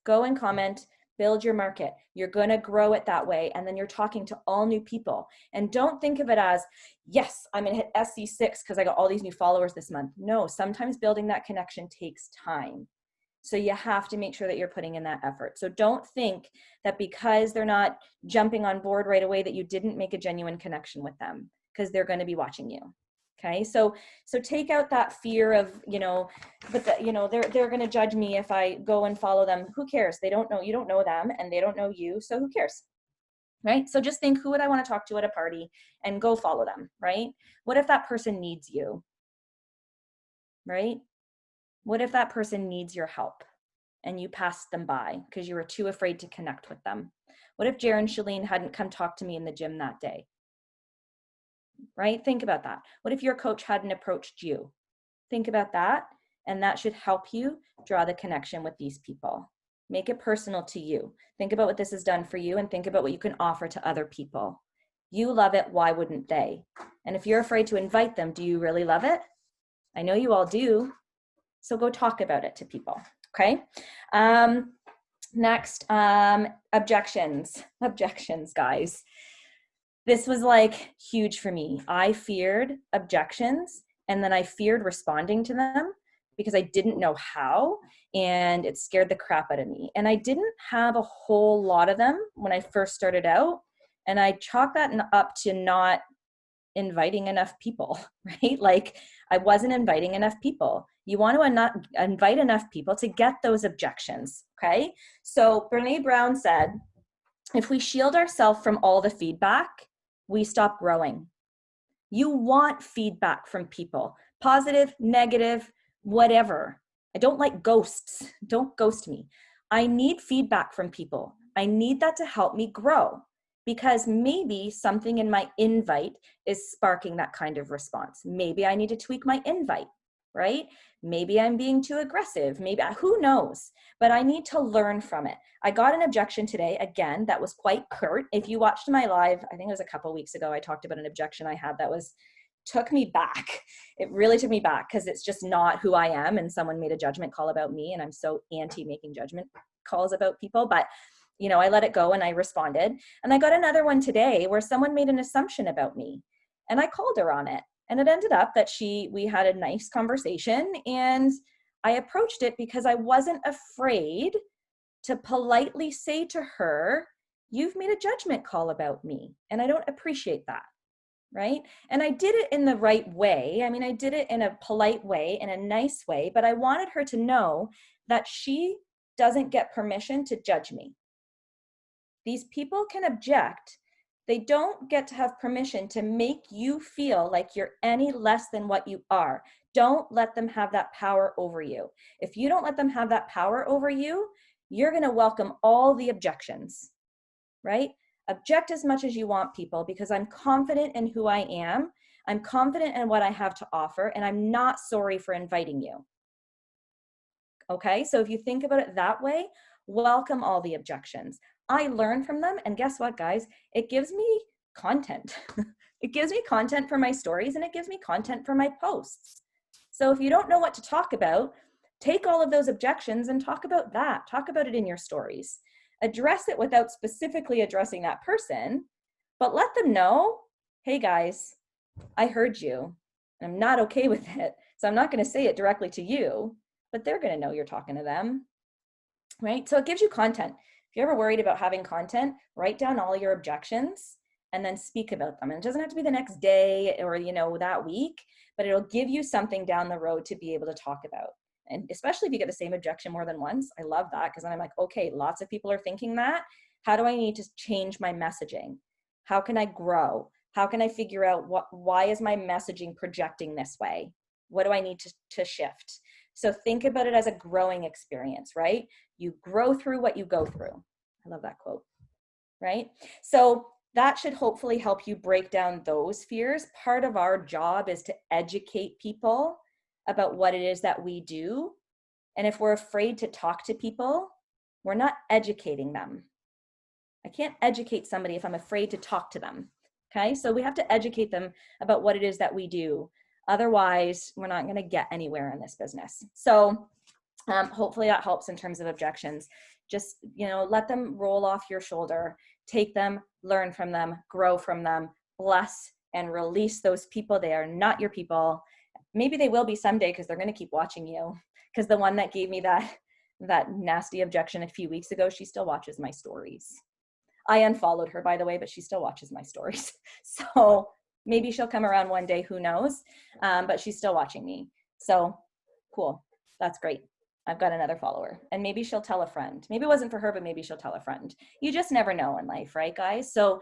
Go and comment, build your market. You're going to grow it that way. And then you're talking to all new people. And don't think of it as, yes, I'm going to hit SC6 because I got all these new followers this month. No, sometimes building that connection takes time. So you have to make sure that you're putting in that effort. So don't think that because they're not jumping on board right away that you didn't make a genuine connection with them, because they're going to be watching you. Okay. So take out that fear of, you know, but they're going to judge me if I go and follow them. Who cares? They don't know, you don't know them and they don't know you. So who cares? Right. So just think, who would I want to talk to at a party, and go follow them. Right. What if that person needs you? Right. What if that person needs your help and you passed them by because you were too afraid to connect with them? What if Jaron and Shalene hadn't come talk to me in the gym that day? Right? Think about that. What if your coach hadn't approached you? Think about that. And that should help you draw the connection with these people. Make it personal to you. Think about what this has done for you and think about what you can offer to other people. You love it. Why wouldn't they? And if you're afraid to invite them, do you really love it? I know you all do. So go talk about it to people. Okay. Next, objections, guys. This was like huge for me. I feared objections, and then I feared responding to them because I didn't know how, and it scared the crap out of me. And I didn't have a whole lot of them when I first started out. And I chalked that up to not inviting enough people, right? Like, I wasn't inviting enough people. You want to invite enough people to get those objections, okay? So Brene Brown said, if we shield ourselves from all the feedback, we stop growing. You want feedback from people, positive, negative, whatever. I don't like ghosts. Don't ghost me. I need feedback from people. I need that to help me grow, because maybe something in my invite is sparking that kind of response. Maybe I need to tweak my invite, right? Maybe I'm being too aggressive. Maybe, who knows? But I need to learn from it. I got an objection today, again, that was quite curt. If you watched my live, I think it was a couple weeks ago, I talked about an objection I had that took me back. It really took me back because it's just not who I am. And someone made a judgment call about me, and I'm so anti making judgment calls about people. But you know, I let it go and I responded. And I got another one today where someone made an assumption about me, and I called her on it. And it ended up that we had a nice conversation, and I approached it because I wasn't afraid to politely say to her, you've made a judgment call about me, and I don't appreciate that, right? And I did it in the right way. I mean, I did it in a polite way, in a nice way, but I wanted her to know that she doesn't get permission to judge me. These people can object. They don't get to have permission to make you feel like you're any less than what you are. Don't let them have that power over you. If you don't let them have that power over you, you're going to welcome all the objections, right? Object as much as you want, people, because I'm confident in who I am. I'm confident in what I have to offer, and I'm not sorry for inviting you. Okay, so if you think about it that way, welcome all the objections. I learn from them, and guess what, guys? It gives me content. It gives me content for my stories, and it gives me content for my posts. So if you don't know what to talk about, take all of those objections and talk about that. Talk about it in your stories. Address it without specifically addressing that person, but let them know, hey guys, I heard you, and I'm not okay with it. So I'm not going to say it directly to you, but they're going to know you're talking to them, right? So it gives you content. If you're ever worried about having content, write down all your objections and then speak about them. And it doesn't have to be the next day or, you know, that week, but it'll give you something down the road to be able to talk about. And especially if you get the same objection more than once, I love that, because then I'm like, okay, lots of people are thinking that. How do I need to change my messaging? How can I grow? How can I figure out why is my messaging projecting this way? What do I need to shift? So think about it as a growing experience, right? You grow through what you go through. I love that quote, right? So that should hopefully help you break down those fears. Part of our job is to educate people about what it is that we do. And if we're afraid to talk to people, we're not educating them. I can't educate somebody if I'm afraid to talk to them. Okay, so we have to educate them about what it is that we do. Otherwise, we're not going to get anywhere in this business. So hopefully that helps in terms of objections. Just, you know, let them roll off your shoulder, take them, learn from them, grow from them, bless and release those people. They are not your people. Maybe they will be someday because they're going to keep watching you. Because the one that gave me that nasty objection a few weeks ago, she still watches my stories. I unfollowed her, by the way, but she still watches my stories. So maybe she'll come around one day, who knows? But she's still watching me. So cool. That's great. I've got another follower, and maybe she'll tell a friend. Maybe it wasn't for her, but maybe she'll tell a friend. You just never know in life, right, guys? So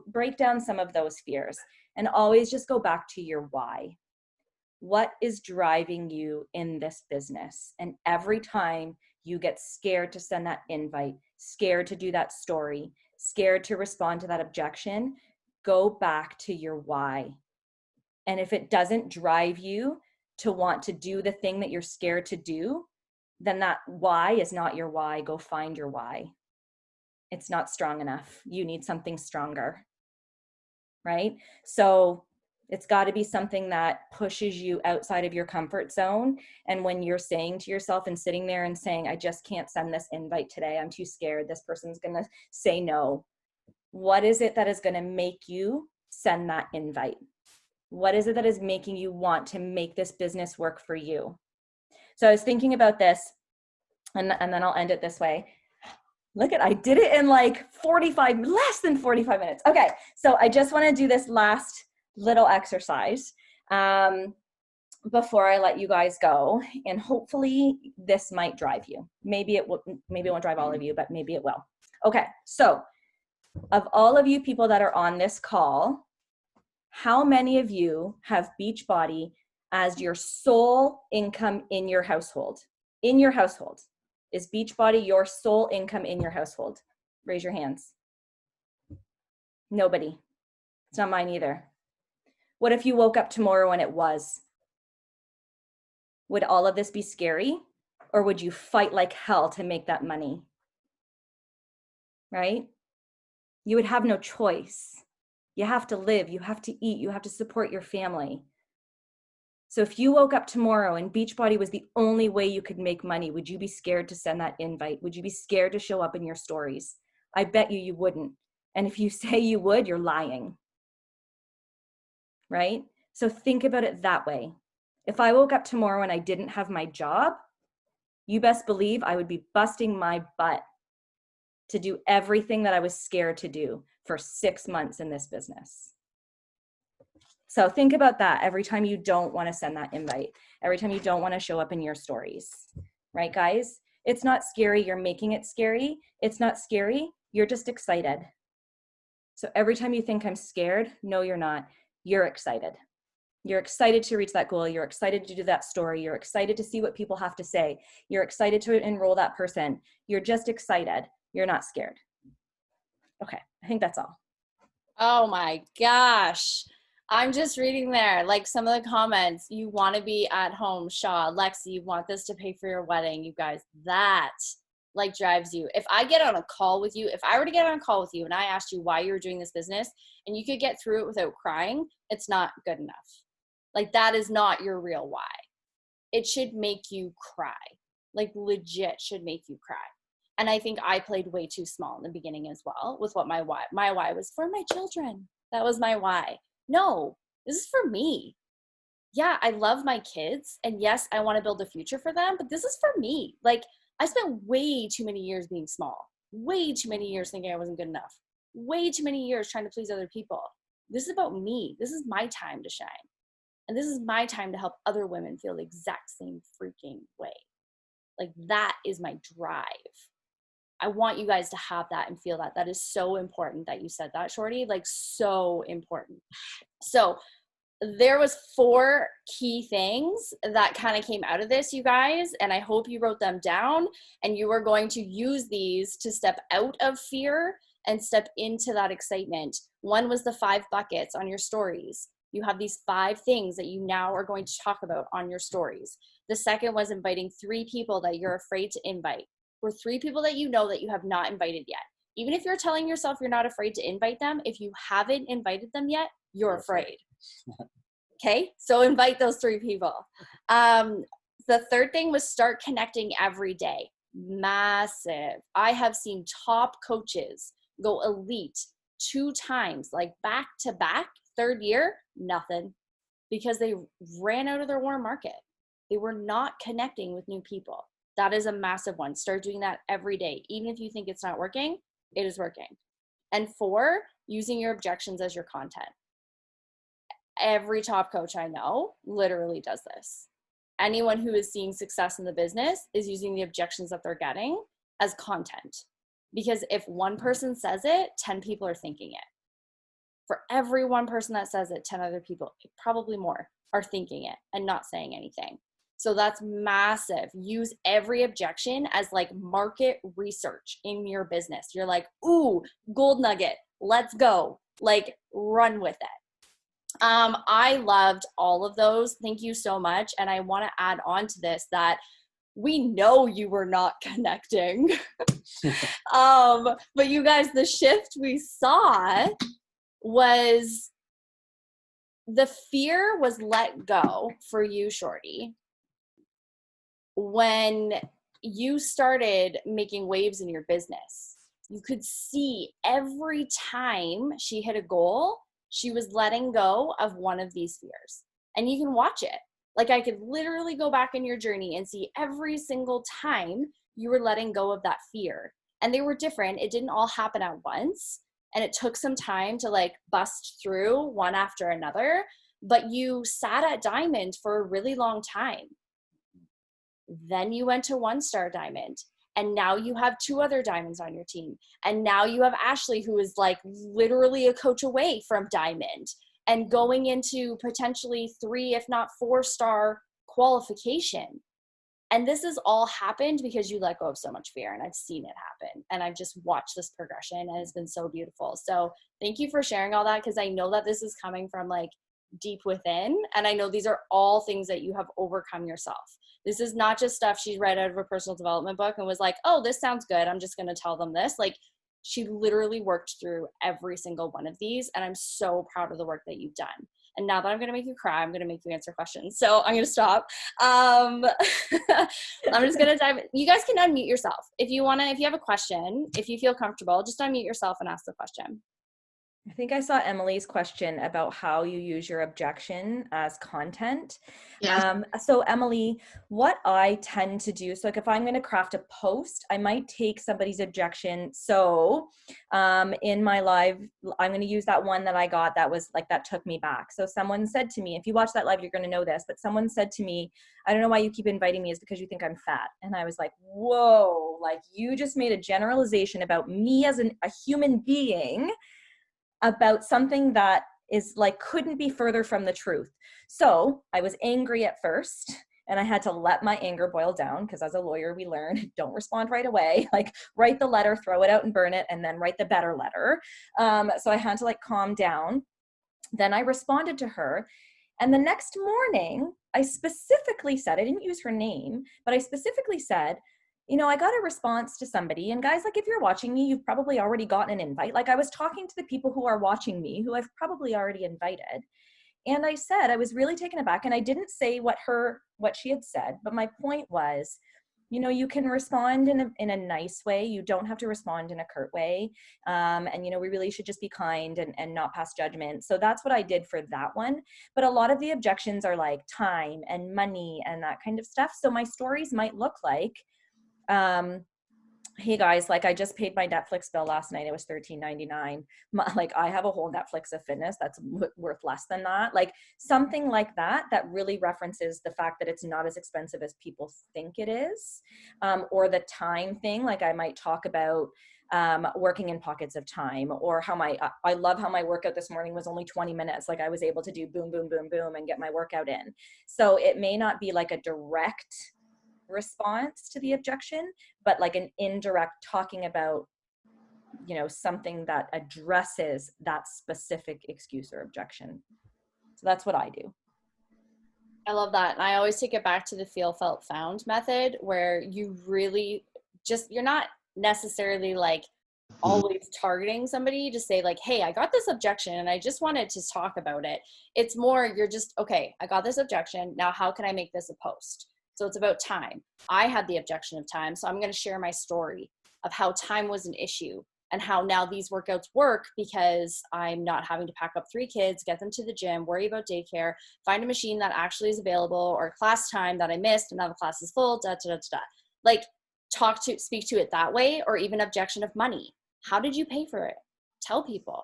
break down some of those fears and always just go back to your why. What is driving you in this business? And every time you get scared to send that invite, scared to do that story, scared to respond to that objection, go back to your why. And if it doesn't drive you to want to do the thing that you're scared to do, then that why is not your why. Go find your why. It's not strong enough. You need something stronger, right? So it's got to be something that pushes you outside of your comfort zone. And when you're saying to yourself and sitting there and saying, I just can't send this invite today, I'm too scared, this person's going to say no. What is it that is going to make you send that invite? What is it that is making you want to make this business work for you? So I was thinking about this, and then I'll end it this way. Look I did it in like less than 45 minutes. Okay, so I just want to do this last little exercise before I let you guys go, and hopefully this might drive you. Maybe it won't drive all of you, but maybe it will. Okay, so of all of you people that are on this call, how many of you have Beachbody as your sole income in your household? In your household. Is Beachbody your sole income in your household? Raise your hands. Nobody. It's not mine either. What if you woke up tomorrow and it was? Would all of this be scary? Or would you fight like hell to make that money? Right? You would have no choice. You have to live, you have to eat, you have to support your family. So if you woke up tomorrow and Beachbody was the only way you could make money, would you be scared to send that invite? Would you be scared to show up in your stories? I bet you wouldn't. And if you say you would, you're lying. Right? So think about it that way. If I woke up tomorrow and I didn't have my job, you best believe I would be busting my butt to do everything that I was scared to do for 6 months in this business. So think about that every time you don't want to send that invite, every time you don't want to show up in your stories, right, guys? It's not scary. You're making it scary. It's not scary. You're just excited. So every time you think I'm scared, no, you're not. You're excited. You're excited to reach that goal. You're excited to do that story. You're excited to see what people have to say. You're excited to enroll that person. You're just excited. You're not scared. Okay, I think that's all. Oh my gosh. I'm just reading there, like some of the comments. You want to be at home, Shaw, Lexi, you want this to pay for your wedding, you guys. That like drives you. If I get on a call with you, if I were to get on a call with you and I asked you why you were doing this business and you could get through it without crying, it's not good enough. Like that is not your real why. It should make you cry. Like legit should make you cry. And I think I played way too small in the beginning as well with what my why was for my children. That was my why. No, this is for me. Yeah, I love my kids. And yes, I want to build a future for them, but this is for me. Like I spent way too many years being small. way too many years thinking I wasn't good enough, way too many years trying to please other people. This is about me. This is my time to shine. And this is my time to help other women feel the exact same freaking way. Like, that is my drive. I want you guys to have that and feel that. That is so important that you said that, Shorty. Like, so important. So there was 4 key things that kind of came out of this, you guys, and I hope you wrote them down and you are going to use these to step out of fear and step into that excitement. One was the 5 buckets on your stories. You have these 5 things that you now are going to talk about on your stories. The second was inviting 3 people that you're afraid to invite, or 3 people that you know that you have not invited yet. Even if you're telling yourself you're not afraid to invite them, if you haven't invited them yet, you're afraid. Okay, so invite those 3 people. The third thing was start connecting every day. Massive. I have seen top coaches go elite 2 times, like back to back, 3rd year, nothing, because they ran out of their warm market. They were not connecting with new people. That is a massive one. Start doing that every day. Even if you think it's not working, it is working. And 4, using your objections as your content. Every top coach I know literally does this. Anyone who is seeing success in the business is using the objections that they're getting as content. Because if one person says it, 10 people are thinking it. For every one person that says it, 10 other people, probably more, are thinking it and not saying anything. So that's massive. Use every objection as like market research in your business. You're like, ooh, gold nugget, let's go. Like, run with it. I loved all of those. Thank you so much. And I want to add on to this that we know you were not connecting. But you guys, the shift we saw was the fear was let go for you, Shorty, when you started making waves in your business. You could see every time she hit a goal, she was letting go of one of these fears. And you can watch it. Like, I could literally go back in your journey and see every single time you were letting go of that fear. And they were different. It didn't all happen at once. And it took some time to like bust through one after another. But you sat at Diamond for a really long time. Then you went to 1-star Diamond. And now you have 2 other diamonds on your team. And now you have Ashley, who is like literally a coach away from Diamond and going into potentially 3, if not 4-star qualification. And this has all happened because you let go of so much fear. And I've seen it happen. And I've just watched this progression and it's been so beautiful. So thank you for sharing all that, because I know that this is coming from like deep within. And I know these are all things that you have overcome yourself. This is not just stuff she read out of a personal development book and was like, oh, this sounds good, I'm just going to tell them this. Like, she literally worked through every single one of these. And I'm so proud of the work that you've done. And now that I'm going to make you cry, I'm going to make you answer questions. So I'm going to stop. I'm just going to dive. You guys can unmute yourself. If you want to, if you have a question, if you feel comfortable, just unmute yourself and ask the question. I think I saw Emily's question about how you use your objection as content. Yeah. So Emily, what I tend to do, so like if I'm going to craft a post, I might take somebody's objection. So in my live, I'm going to use that one that I got that was like, that took me back. So someone said to me, if you watch that live, you're going to know this, but someone said to me, I don't know why you keep inviting me, is because you think I'm fat. And I was like, whoa, like you just made a generalization about me as a human being, about something that is like, couldn't be further from the truth. So I was angry at first and I had to let my anger boil down, because as a lawyer, we learn, don't respond right away, like write the letter, throw it out and burn it, and then write the better letter. So I had to like calm down. Then I responded to her. And the next morning, I specifically said, I didn't use her name, but I specifically said, you know, I got a response to somebody, and guys, like if you're watching me, you've probably already gotten an invite. Like I was talking to the people who are watching me, who I've probably already invited. And I said, I was really taken aback, and I didn't say what she had said, but my point was, you know, you can respond in a nice way. You don't have to respond in a curt way. And, you know, we really should just be kind and not pass judgment. So that's what I did for that one. But a lot of the objections are like time and money and that kind of stuff. So my stories might look like, hey guys, like I just paid my Netflix bill last night. It was $13.99. Like I have a whole Netflix of fitness that's worth less than that. Like something like that, that really references the fact that it's not as expensive as people think it is. Or the time thing, like I might talk about working in pockets of time, or how I love how my workout this morning was only 20 minutes. Like I was able to do boom, boom, boom, boom and get my workout in. So it may not be like a direct response to the objection, but like an indirect talking about, you know, something that addresses that specific excuse or objection. So that's what I do. I love that. And I always take it back to the feel, felt, found method, where you really just, you're not necessarily like always targeting somebody to say like, hey, I got this objection and I just wanted to talk about it. It's more, you're just, okay, I got this objection. Now, how can I make this a post? So it's about time. I had the objection of time. So I'm going to share my story of how time was an issue and how now these workouts work because I'm not having to pack up 3 kids, get them to the gym, worry about daycare, find a machine that actually is available, or class time that I missed and now the class is full, da, da, da, da. Like speak to it that way. Or even objection of money. How did you pay for it? Tell people.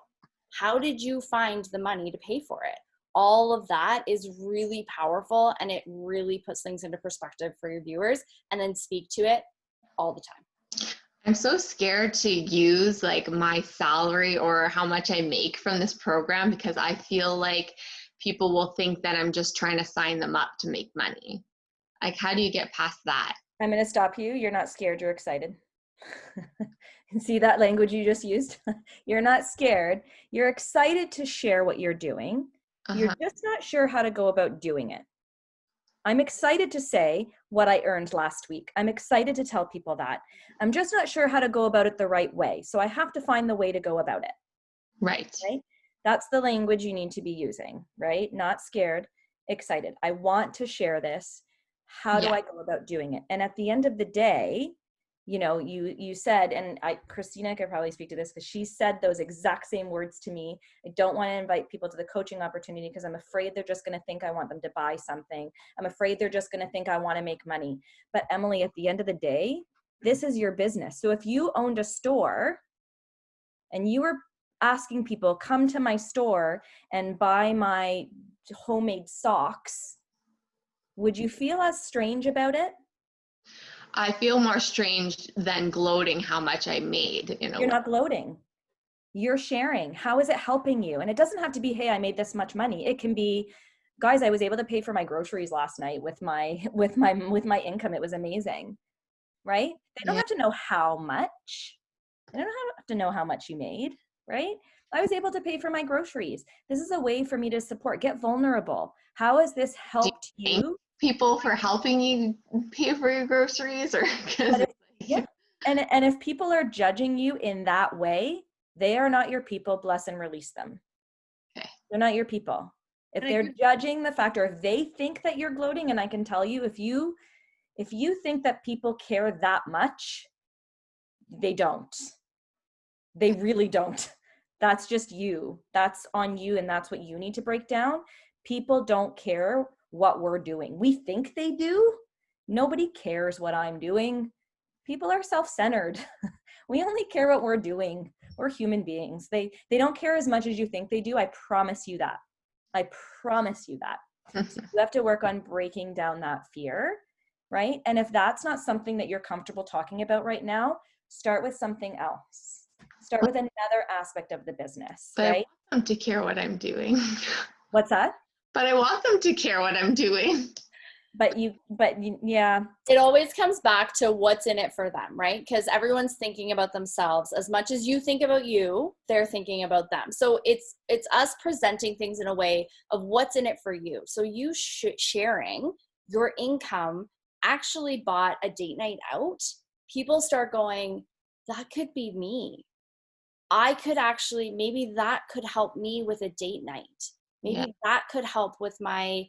How did you find the money to pay for it? All of that is really powerful, and it really puts things into perspective for your viewers, and then speak to it all the time. I'm so scared to use like my salary or how much I make from this program, because I feel like people will think that I'm just trying to sign them up to make money. Like, how do you get past that? I'm going to stop you. You're not scared. You're excited. See that language you just used? You're not scared. You're excited to share what you're doing. You're just not sure how to go about doing it. I'm excited to say what I earned last week. I'm excited to tell people that. I'm just not sure how to go about it the right way. So I have to find the way to go about it. Right. Right? That's the language you need to be using, right? Not scared, excited. I want to share this. How do I go about doing it? And at the end of the day, you know, you said, and Christina could probably speak to this because she said those exact same words to me. I don't want to invite people to the coaching opportunity because I'm afraid they're just going to think I want them to buy something. I'm afraid they're just going to think I want to make money. But Emily, at the end of the day, this is your business. So if you owned a store and you were asking people, come to my store and buy my homemade socks, would you feel as strange about it? I feel more strange than gloating how much I made. You're not gloating. You're sharing. How is it helping you? And it doesn't have to be, hey, I made this much money. It can be, guys, I was able to pay for my groceries last night with my income. It was amazing. Right? They don't have to know how much. They don't have to know how much you made, right? I was able to pay for my groceries. This is a way for me to support, get vulnerable. How has this helped you? People for helping you pay for your groceries, or and if people are judging you in that way, they are not your people. Bless and release them. Okay. They're not your people. If they're judging the fact, or if they think that you're gloating, and I can tell you, if you think that people care that much, they don't. They really don't. That's just you. That's on you, and that's what you need to break down. People don't care what we're doing. We think they do. Nobody cares what I'm doing. People are self-centered. We only care what we're doing. We're human beings. They don't care as much as you think they do. I promise you that. I promise you that. So you have to work on breaking down that fear, right? And if that's not something that you're comfortable talking about right now, start with something else. Start with another aspect of the business, but right? I want them to care what I'm doing. What's that? But I want them to care what I'm doing. But yeah. It always comes back to what's in it for them, right? Because everyone's thinking about themselves. As much as you think about you, they're thinking about them. So it's us presenting things in a way of what's in it for you. So you sharing your income actually bought a date night out. People start going, that could be me. I could actually, maybe that could help me with a date night. Maybe that could help with my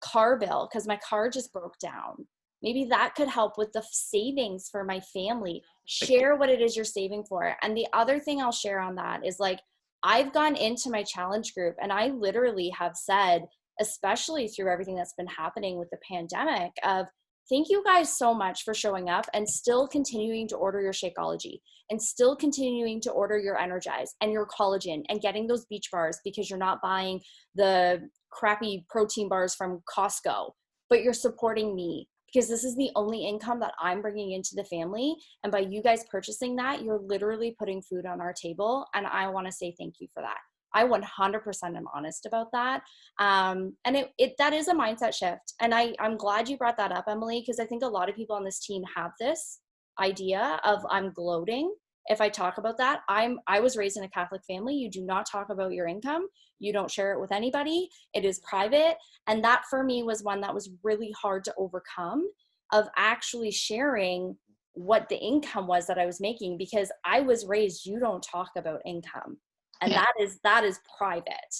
car bill because my car just broke down. Maybe that could help with the savings for my family. Share what it is you're saving for. And the other thing I'll share on that is, like, I've gone into my challenge group and I literally have said, especially through everything that's been happening with the pandemic, of thank you guys so much for showing up and still continuing to order your Shakeology and still continuing to order your Energize and your collagen and getting those beach bars because you're not buying the crappy protein bars from Costco, but you're supporting me because this is the only income that I'm bringing into the family. And by you guys purchasing that, you're literally putting food on our table. And I want to say thank you for that. I 100% am honest about that. And that is a mindset shift. And I'm glad you brought that up, Emily, because I think a lot of people on this team have this idea of I'm gloating if I talk about that. I was raised in a Catholic family. You do not talk about your income. You don't share it with anybody. It is private. And that for me was one that was really hard to overcome, of actually sharing what the income was that I was making, because I was raised, you don't talk about income. And that is private.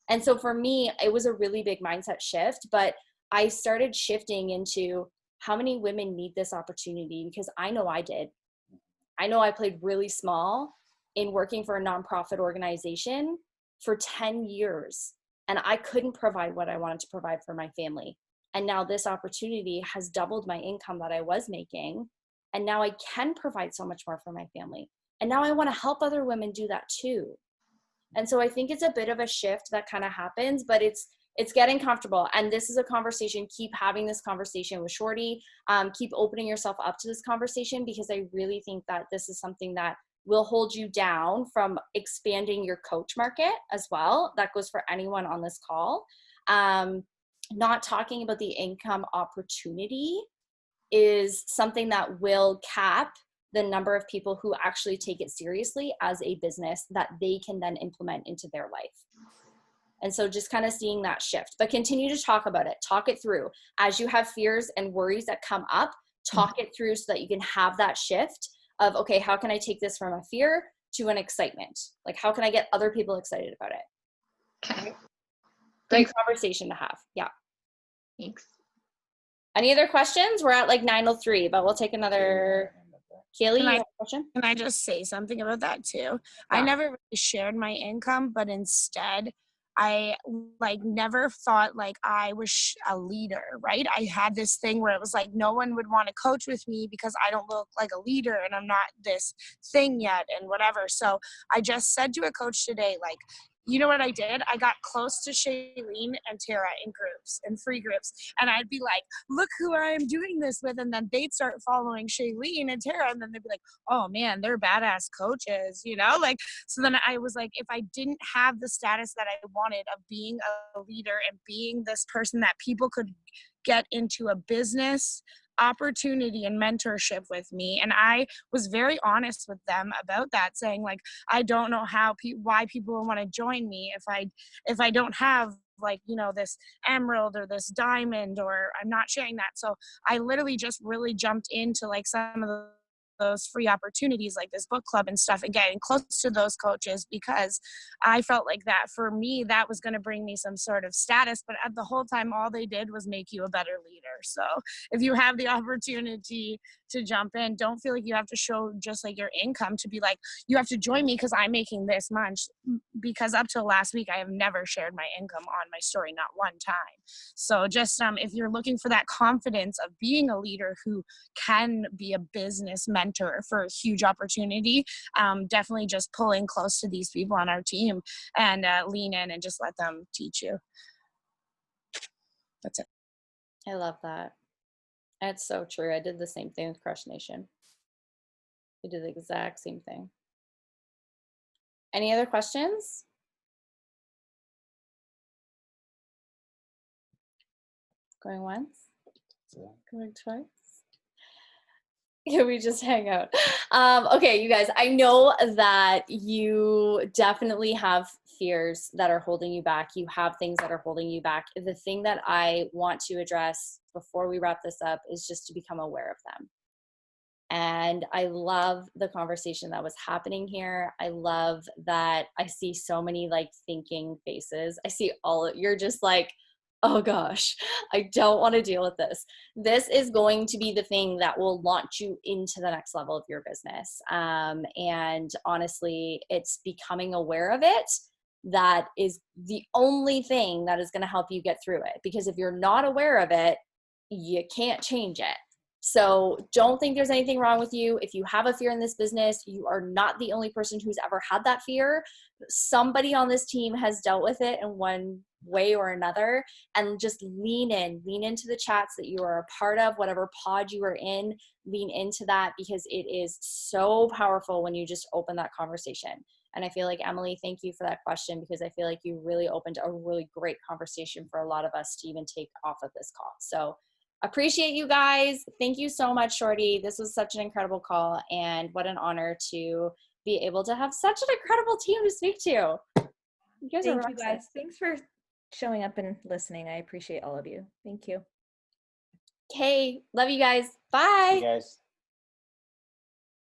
And so for me, it was a really big mindset shift, but I started shifting into how many women need this opportunity, because I know I did. I know I played really small in working for a nonprofit organization for 10 years, and I couldn't provide what I wanted to provide for my family. And now this opportunity has doubled my income that I was making. And now I can provide so much more for my family. And now I want to help other women do that too. And so I think it's a bit of a shift that kind of happens, but it's getting comfortable. And this is a conversation. Keep having this conversation with Shorty. Keep opening yourself up to this conversation, because I really think that this is something that will hold you down from expanding your coach market as well. That goes for anyone on this call. Not talking about the income opportunity is something that will cap the number of people who actually take it seriously as a business that they can then implement into their life. And so just kind of seeing that shift, but continue to talk about it, talk it through. As you have fears and worries that come up, talk it through so that you can have that shift of, okay, how can I take this from a fear to an excitement? Like, how can I get other people excited about it? Okay. Great conversation to have. Yeah. Thanks. Any other questions? We're at like 9:03, but we'll take another. Kaylee, you have a question? Can I just say something about that too? Yeah. I never really shared my income, but instead I never thought like I was a leader, right? I had this thing where it was like no one would want to coach with me because I don't look like a leader and I'm not this thing yet and whatever. So I just said to a coach today, like, you know what I did? I got close to Shailene and Tara in groups, in free groups. And I'd be like, look who I am doing this with. And then they'd start following Shailene and Tara. And then they'd be like, oh man, they're badass coaches, you know? Like, so then I was like, if I didn't have the status that I wanted of being a leader and being this person that people could get into a business opportunity and mentorship with me, and I was very honest with them about that, saying like, I don't know why people will want to join me if I don't have like, you know, this emerald or this diamond, or I'm not sharing that. So I literally just really jumped into like some of those free opportunities like this book club and stuff and getting close to those coaches, because I felt like that for me, that was going to bring me some sort of status. But at the whole time, all they did was make you a better leader. So if you have the opportunity to jump in, don't feel like you have to show just like your income to be like, you have to join me because I'm making this much, because up till last week, I have never shared my income on my story, not one time. So just if you're looking for that confidence of being a leader who can be a business mentor for a huge opportunity, definitely just pull in close to these people on our team and lean in and just let them teach you. That's it. I love that. That's so true. I did the same thing with Crush Nation. We did the exact same thing. Any other questions? Going once? Going twice? Can we just hang out? Okay, you guys, I know that you definitely have fears that are holding you back. You have things that are holding you back. The thing that I want to address before we wrap this up is just to become aware of them. And I love the conversation that was happening here. I love that I see so many like thinking faces. I see you're just like, oh gosh, I don't want to deal with this. This is going to be the thing that will launch you into the next level of your business. And honestly, it's becoming aware of it that is the only thing that is going to help you get through it. Because if you're not aware of it, you can't change it. So don't think there's anything wrong with you. If you have a fear in this business, you are not the only person who's ever had that fear. Somebody on this team has dealt with it in one way or another, and just lean into the chats that you are a part of, whatever pod you are in, lean into that, because it is so powerful when you just open that conversation. And I feel like, Emily, thank you for that question, because I feel like you really opened a really great conversation for a lot of us to even take off of this call. So appreciate you guys. Thank you so much, Shorty. This was such an incredible call, and what an honor to be able to have such an incredible team to speak to. You guys Thank you guys. Thanks for showing up and listening. I appreciate all of you. Thank you. Okay. Love you guys. Bye. See you guys.